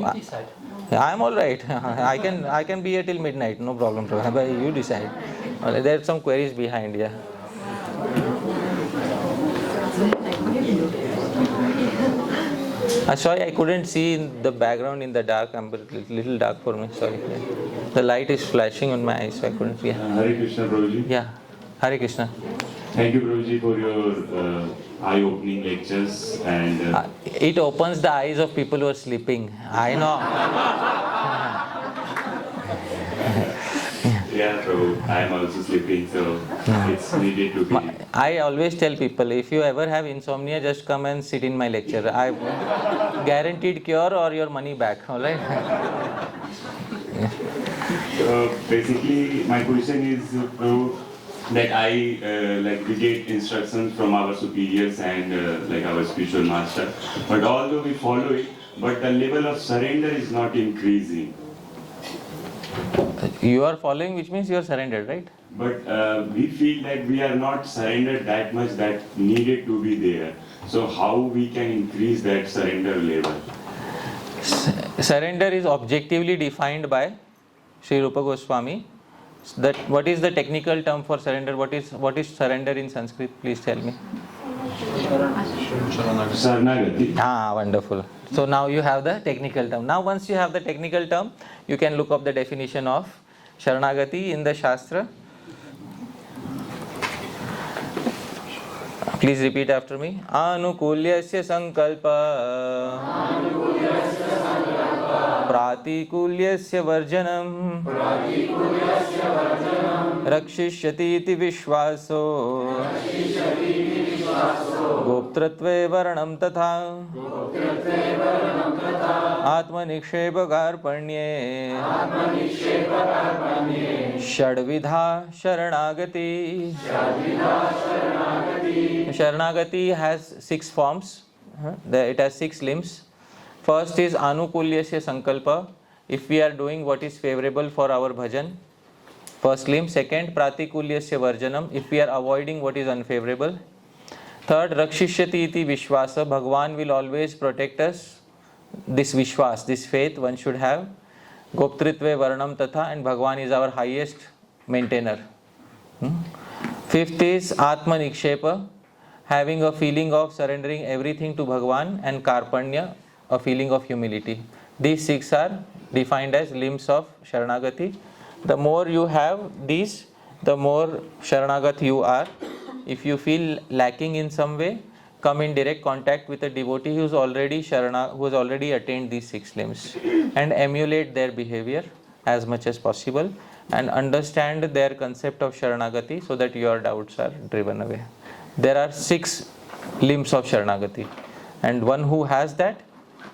all right. I can be here till midnight, no problem. But you decide. There are some queries behind, yeah. Sorry, I couldn't see in the background in the dark. I'm a little dark for me. Sorry. Yeah. The light is flashing on my eyes, so I couldn't see. Hare Krishna, Prabhuji. Yeah, Hare Krishna. Thank you, Prabhuji, for your eye-opening lectures. And it opens the eyes of people who are sleeping. I know. Yeah, Prabhu, I am also sleeping, so it's needed to be. I always tell people, if you ever have insomnia, just come and sit in my lecture. I guaranteed cure or your money back. All right? So basically, my question is, Prabhu, that we get instructions from our superiors and our spiritual master. But although we follow it, but the level of surrender is not increasing. You are following, which means you are surrendered, right? But we feel that we are not surrendered that much that needed to be there. So how we can increase that surrender level? Surrender is objectively defined by Sri Rupa Goswami. That what is the technical term for surrender? What is surrender in Sanskrit? Please tell me. Sharanagati. Ah, wonderful. So now you have the technical term. Now once you have the technical term, you can look up the definition of Sharanagati in the Shastra. Please repeat after me. Anukulyasya sankalpa Pratikulyasya varjanam Rakshishyati iti vishvaso Goptratve varanam tatha Atmanikshepagarpanye Shadvidha Sharanagati. Sharanagati has 6 forms. It has 6 limbs. First is Anukulyasya Sankalpa. If we are doing what is favorable for our bhajan, first limb. Second, Pratikulyasya Varjanam. If we are avoiding what is unfavorable. Third, Rakshishyati iti Vishwasa. Bhagwan will always protect us. This Vishwas, this faith one should have. Goptritve Varanam Tatha, and Bhagwan is our highest maintainer. Fifth is Atma Nikshepa, having a feeling of surrendering everything to Bhagwan, and Karpanya, a feeling of humility. These 6 are defined as limbs of Sharanagati. The more you have these, the more Sharanagati you are. If you feel lacking in some way, come in direct contact with a devotee who has already attained these 6 limbs, and emulate their behavior as much as possible, and understand their concept of Sharanagati so that your doubts are driven away. There are 6 limbs of Sharanagati, and one who has that,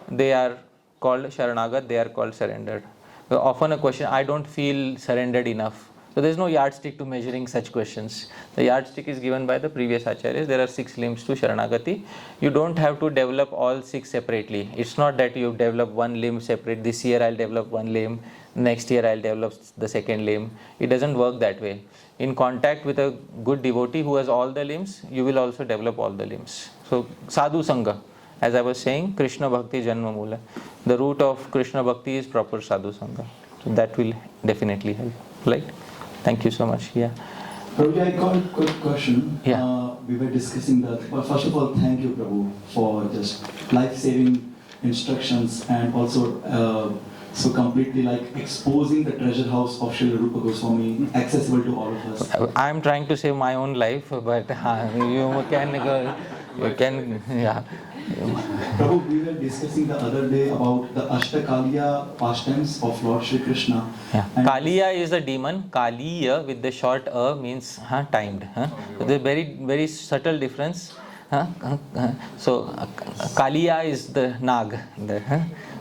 they are called Sharanagat, they are called surrendered. Often a question, I don't feel surrendered enough. So there is no yardstick to measuring such questions. The yardstick is given by the previous acharyas. There are 6 limbs to Sharanagati. You don't have to develop all 6 separately. It's not that you develop one limb separate. This year I'll develop one limb. Next year I'll develop the second limb. It doesn't work that way. in contact with a good devotee who has all the limbs, you will also develop all the limbs. So sadhu sangha, as I was saying, Krishna bhakti janma mula. The root of Krishna bhakti is proper sadhu sangha. So that will definitely help. Right? Thank you so much. Yeah. Prabhu, I got a quick question. Yeah. We were discussing that. Well, first of all, thank you, Prabhu, for just life-saving instructions and also so completely like exposing the treasure house of Srila Rupa Goswami, accessible to all of us. I am trying to save my own life, but you can, yeah. Prabhu, we were discussing the other day about the Ashtakaliya pastimes of Lord Shri Krishna. Yeah. Kaliya is a demon. Kaliya with the short means timed. So there is very subtle difference. So Kaliya is the Nag.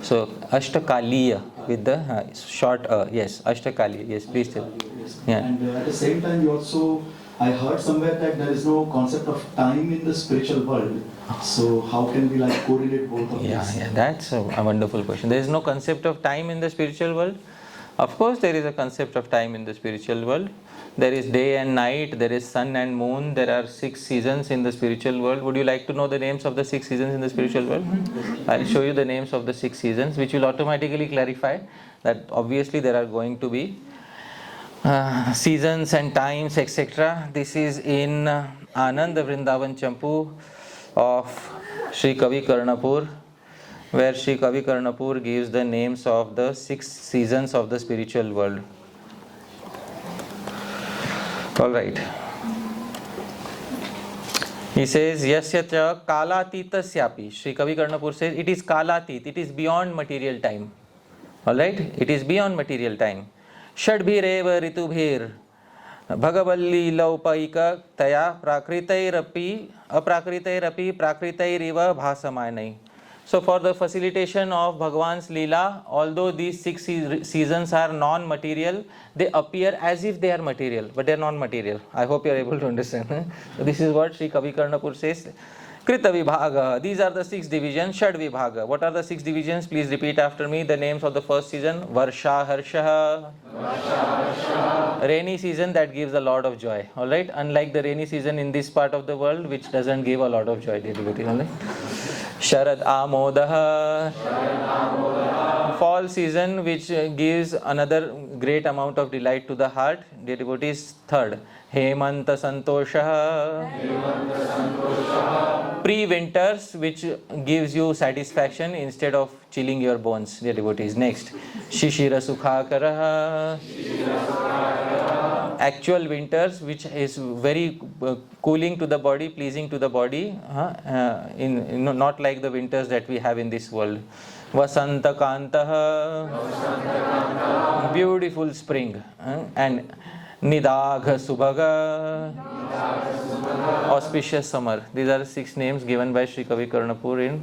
So Ashtakaliya with the short yes, Ashtakaliya. Yes, please tell. Yeah. And at the same time, you also, I heard somewhere that there is no concept of time in the spiritual world. So how can we like correlate both of these? Yeah, that's a wonderful question. There is no concept of time in the spiritual world. Of course, there is a concept of time in the spiritual world. There is day and night, there is sun and moon, there are 6 seasons in the spiritual world. Would you like to know the names of the 6 seasons in the spiritual world? I'll show you the names of the 6 seasons, which will automatically clarify that obviously there are going to be seasons and times, etc. This is in Anand Vrindavan Champu of Sri Kavi Karnapur, where Sri Kavi Karnapur gives the names of the 6 seasons of the spiritual world. Alright. He says, Yasya cha kalatitasyapi. Sri Kavi Karnapur says, it is kalatit, it is beyond material time. Alright? It is beyond material time. Shadbhireva ritubhir. Bhagavalli laupaika taya prakritairapi aprakritairapi prakritairiva bhasamanai. So for the facilitation of Bhagavan's Leela, although these 6 seasons are non-material, they appear as if they are material, but they are non-material. I hope you are able to understand. So this is what Sri Kavi Karnapur says. Krita Vibhaga, these are the 6 divisions. Shad Vibhaga, what are the 6 divisions? Please repeat after me the names of the first season. Varsha Harsha. Rainy season, that gives a lot of joy. Alright, unlike the rainy season in this part of the world, which doesn't give a lot of joy. Sharad Amodaha. Fall season, which gives another great amount of delight to the heart. Dear devotees, third. Hemanta Santosha. Pre-winters, which gives you satisfaction instead of chilling your bones. Dear devotees, next. Shishira Sukhakara. Actual winters, which is very cooling to the body, pleasing to the body, not like the winters that we have in this world. Vasanta Kantaha, beautiful spring, and Nidagha Subhaga, auspicious summer. These are 6 names given by Sri Kavi Karnapur in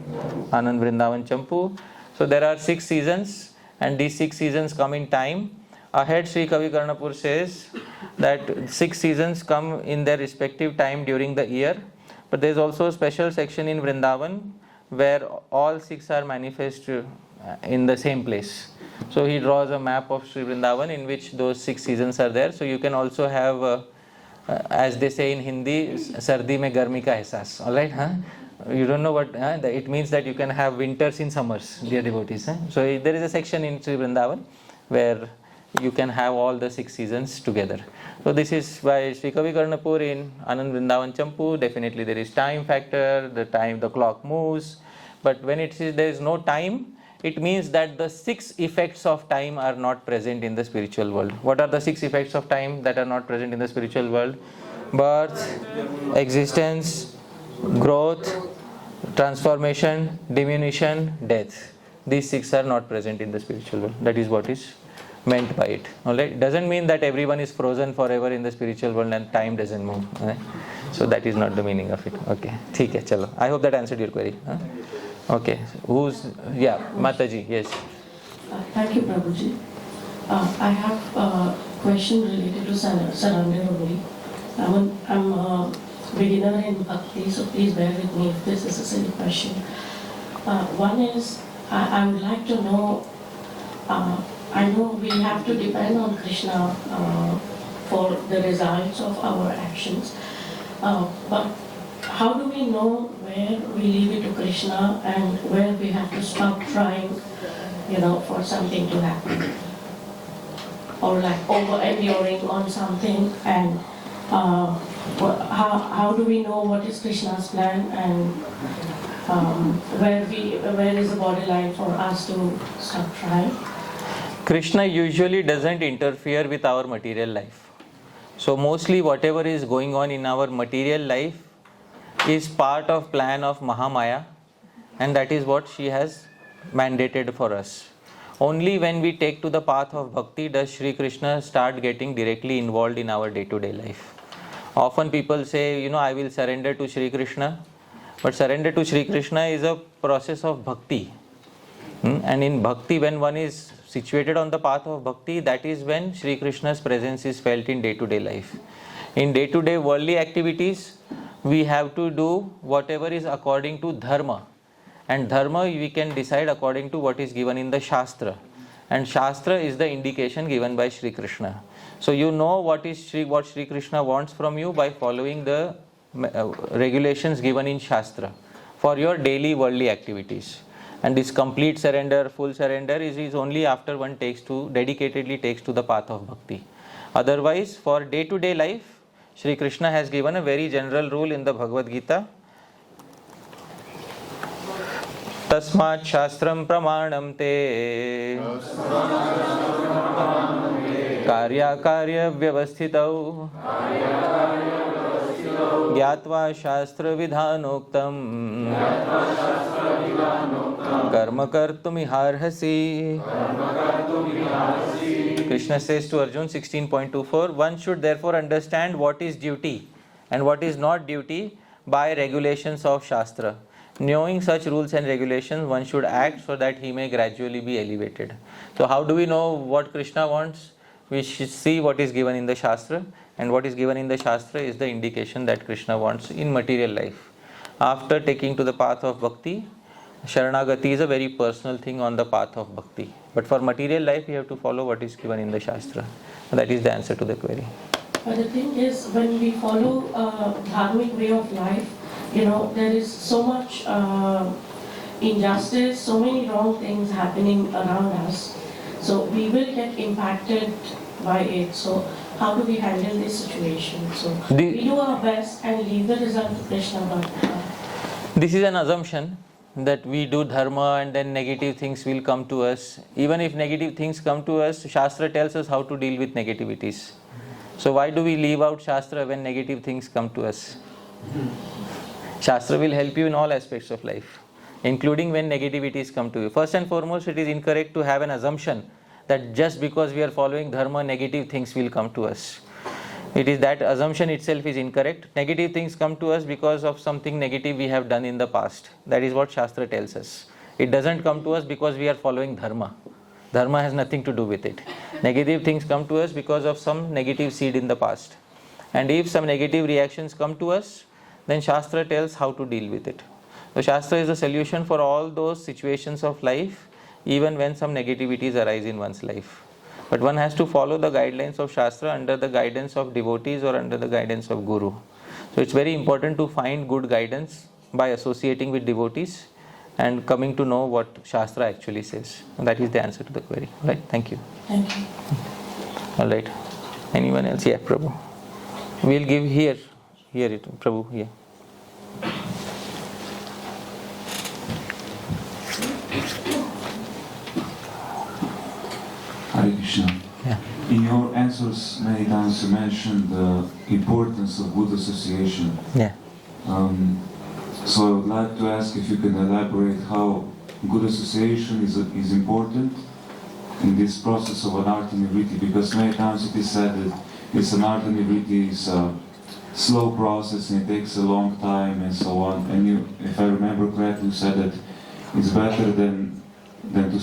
Anand Vrindavan Champu. So there are 6 seasons, and these 6 seasons come in time. Ahead, Sri Kavi Karnapur says that 6 seasons come in their respective time during the year, but there is also a special section in Vrindavan where all 6 are manifest in the same place. So he draws a map of Sri Vrindavan in which those 6 seasons are there. So you can also have, as they say in Hindi, Sardi mein garmi ka ehsas. Alright, you don't know what it means, that you can have winters in summers, dear devotees. So there is a section in Sri Vrindavan where you can have all the 6 seasons together. So this is by Sri Kavi Karnapur in Anand Vrindavan Champu. Definitely there is time factor, the clock moves. But when it says there is no time, it means that the 6 effects of time are not present in the spiritual world. What are the 6 effects of time that are not present in the spiritual world? Birth, existence, growth, transformation, diminution, death. These 6 are not present in the spiritual world. That is what is meant by it. Alright, doesn't mean that everyone is frozen forever in the spiritual world and time doesn't move. So that is not the meaning of it. Okay, theek hai, chalo. I hope that answered your query. Okay, Mataji, yes. Thank you, Prabhuji. I have a question related to surrender only. I'm a beginner in Bhakti, so please bear with me if this is a silly question. One is, I would like to know, I know we have to depend on Krishna for the results of our actions. But how do we know where we leave it to Krishna and where we have to stop trying, for something to happen? Or like over-enduring on something, and how do we know what is Krishna's plan and where is the borderline for us to stop trying? Krishna usually doesn't interfere with our material life. So mostly whatever is going on in our material life is part of plan of Mahamaya, and that is what she has mandated for us. Only when we take to the path of bhakti does Shri Krishna start getting directly involved in our day-to-day life. Often people say, I will surrender to Shri Krishna, but surrender to Shri Krishna is a process of bhakti. And in bhakti, when one is situated on the path of bhakti, that is when Shri Krishna's presence is felt in day-to-day life. In day-to-day worldly activities, we have to do whatever is according to dharma. And dharma we can decide according to what is given in the Shastra. And Shastra is the indication given by Shri Krishna. So you know what Shri Krishna wants from you by following the regulations given in Shastra for your daily worldly activities. And this complete surrender, full surrender is only after one dedicatedly takes to the path of bhakti. Otherwise, for day-to-day life, Shri Krishna has given a very general rule in the Bhagavad Gita. Tasmat Shastram Pramanam Te Karya Karya Vyavasthitau Gyatva Shastra Vidhanoktam Karma Kartum Iharhasi. Krishna says to Arjuna 16.24, one should therefore understand what is duty and what is not duty by regulations of Shastra. Knowing such rules and regulations, one should act so that he may gradually be elevated. So how do we know what Krishna wants? We should see what is given in the Shastra, and what is given in the Shastra is the indication that Krishna wants in material life. After taking to the path of bhakti, Sharanagati is a very personal thing on the path of bhakti. But for material life, you have to follow what is given in the Shastra. That is the answer to the query. But the thing is, when we follow a dharmic way of life, there is so much injustice, so many wrong things happening around us. So we will get impacted by it. So how do we handle this situation? So we do our best and leave the result to Krishna. But this is an assumption that we do dharma and then negative things will come to us. Even if negative things come to us, Shastra tells us how to deal with negativities. So why do we leave out Shastra when negative things come to us? Shastra will help you in all aspects of life, including when negativities come to you. First and foremost, it is incorrect to have an assumption that just because we are following dharma, negative things will come to us. It is that assumption itself is incorrect. Negative things come to us because of something negative we have done in the past. That is what Shastra tells us. It doesn't come to us because we are following dharma. Dharma has nothing to do with it. Negative things come to us because of some negative seed in the past. And if some negative reactions come to us, then Shastra tells how to deal with it. So Shastra is the solution for all those situations of life, even when some negativities arise in one's life. But one has to follow the guidelines of Shastra under the guidance of devotees or under the guidance of Guru. So it's very important to find good guidance by associating with devotees and coming to know what Shastra actually says. And that is the answer to the query. Right? Thank you. Thank you. Alright. Anyone else? Yeah, Prabhu. We'll give here it, Prabhu, here. Hare Krishna. Yeah. In your answers, many times you mentioned the importance of good association. Yeah. So I would like to ask if you can elaborate how good association is important in this process of anartha nivritti, because many times it is said that this anartha nivritti is a slow process and it takes a long time and so on. And you, if I remember correctly, you said that it's better than to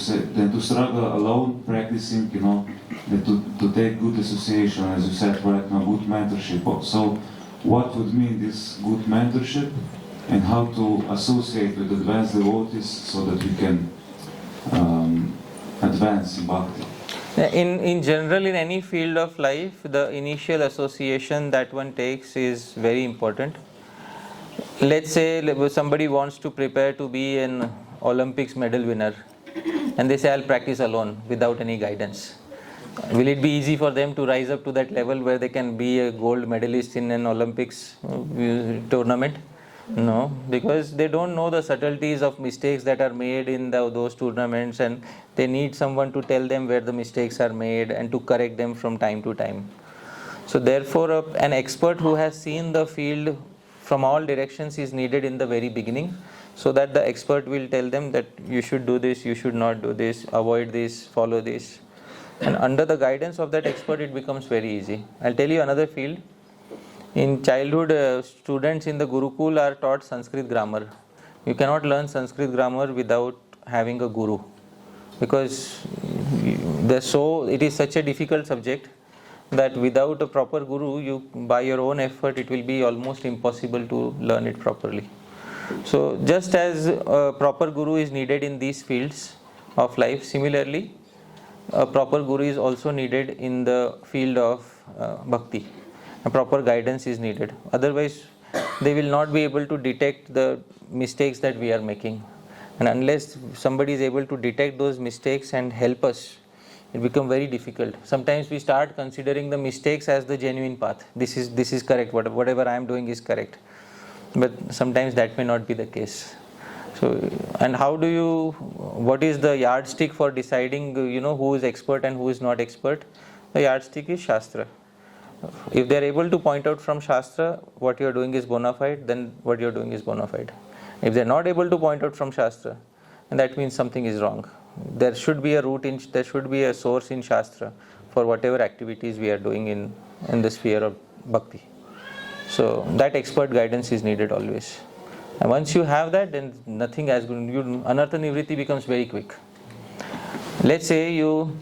struggle alone practicing, than to take good association, as you said right now, good mentorship. So what would mean this good mentorship and how to associate with advanced devotees so that we can advance in bhakti? In general, in any field of life, the initial association that one takes is very important. Let's say somebody wants to prepare to be an Olympics medal winner, and they say, I'll practice alone without any guidance. Will it be easy for them to rise up to that level where they can be a gold medalist in an Olympics tournament? No, because they don't know the subtleties of mistakes that are made in those tournaments, and they need someone to tell them where the mistakes are made and to correct them from time to time. So therefore, an expert who has seen the field from all directions is needed in the very beginning, so that the expert will tell them that you should do this, you should not do this, avoid this, follow this. And under the guidance of that expert, it becomes very easy. I'll tell you another field. In childhood, students in the Gurukul are taught Sanskrit grammar. You cannot learn Sanskrit grammar without having a guru, because it is such a difficult subject that without a proper guru, by your own effort, it will be almost impossible to learn it properly. So just as a proper guru is needed in these fields of life, similarly, a proper guru is also needed in the field of bhakti. A proper guidance is needed. Otherwise, they will not be able to detect the mistakes that we are making. And unless somebody is able to detect those mistakes and help us, it becomes very difficult. Sometimes we start considering the mistakes as the genuine path. This is correct. Whatever I am doing is correct. But sometimes that may not be the case. So, and what is the yardstick for deciding, who is expert and who is not expert? The yardstick is Shastra. If they are able to point out from Shastra what you are doing is bona fide, then what you are doing is bona fide. If they are not able to point out from Shastra, then that means something is wrong. There should be there should be a source in Shastra for whatever activities we are doing in the sphere of bhakti. So that expert guidance is needed always. And once you have that, then nothing as good. Anartha nivritti becomes very quick. Let's say you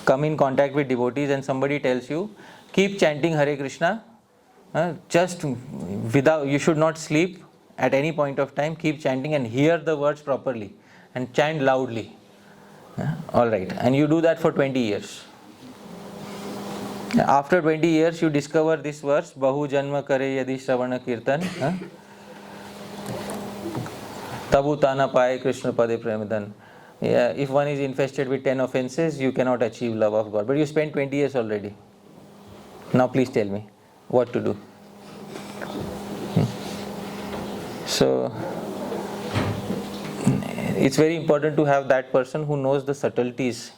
come in contact with devotees and somebody tells you, keep chanting Hare Krishna, you should not sleep at any point of time, keep chanting and hear the words properly and chant loudly. Alright, and you do that for 20 years. After 20 years, you discover this verse, Bahu Janma Kare Yadi Shravana Kirtan, Tabu Tana Paye Krishna Pade Premadan. If one is infested with 10 offenses, you cannot achieve love of God. But you spent 20 years already. Now please tell me what to do. So it's very important to have that person who knows the subtleties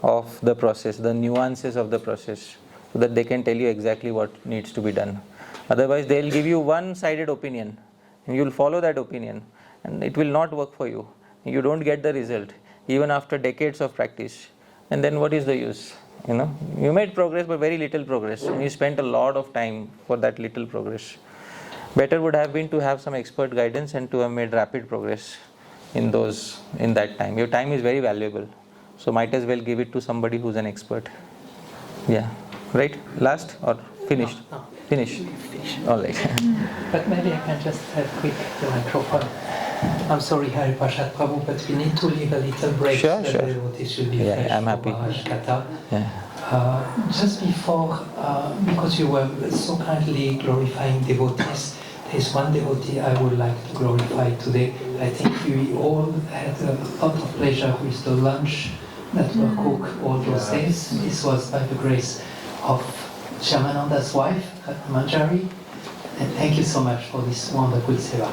of the process, the nuances of the process, so that they can tell you exactly what needs to be done. Otherwise, they will give you one-sided opinion and you will follow that opinion and it will not work for you. You don't get the result even after decades of practice. And then what is the use? You made progress but very little progress, and you spent a lot of time for that little progress. Better would have been to have some expert guidance and to have made rapid progress in that time. Your time is very valuable, so might as well give it to somebody who's an expert. Yeah, right? Last or finished? No. Finish. All right. But maybe I can just have quick the microphone. I'm sorry, Hari Parshad Prabhu, but we need to leave a little break. Sure. It should be fresh. I'm happy. Just before, because you were so kindly glorifying devotees, there's one devotee I would like to glorify today. I think we all had a lot of pleasure with the lunch that were cooked all those days. This was by the grace of Shyamananda's wife, Manjari. And thank you so much for this wonderful seva.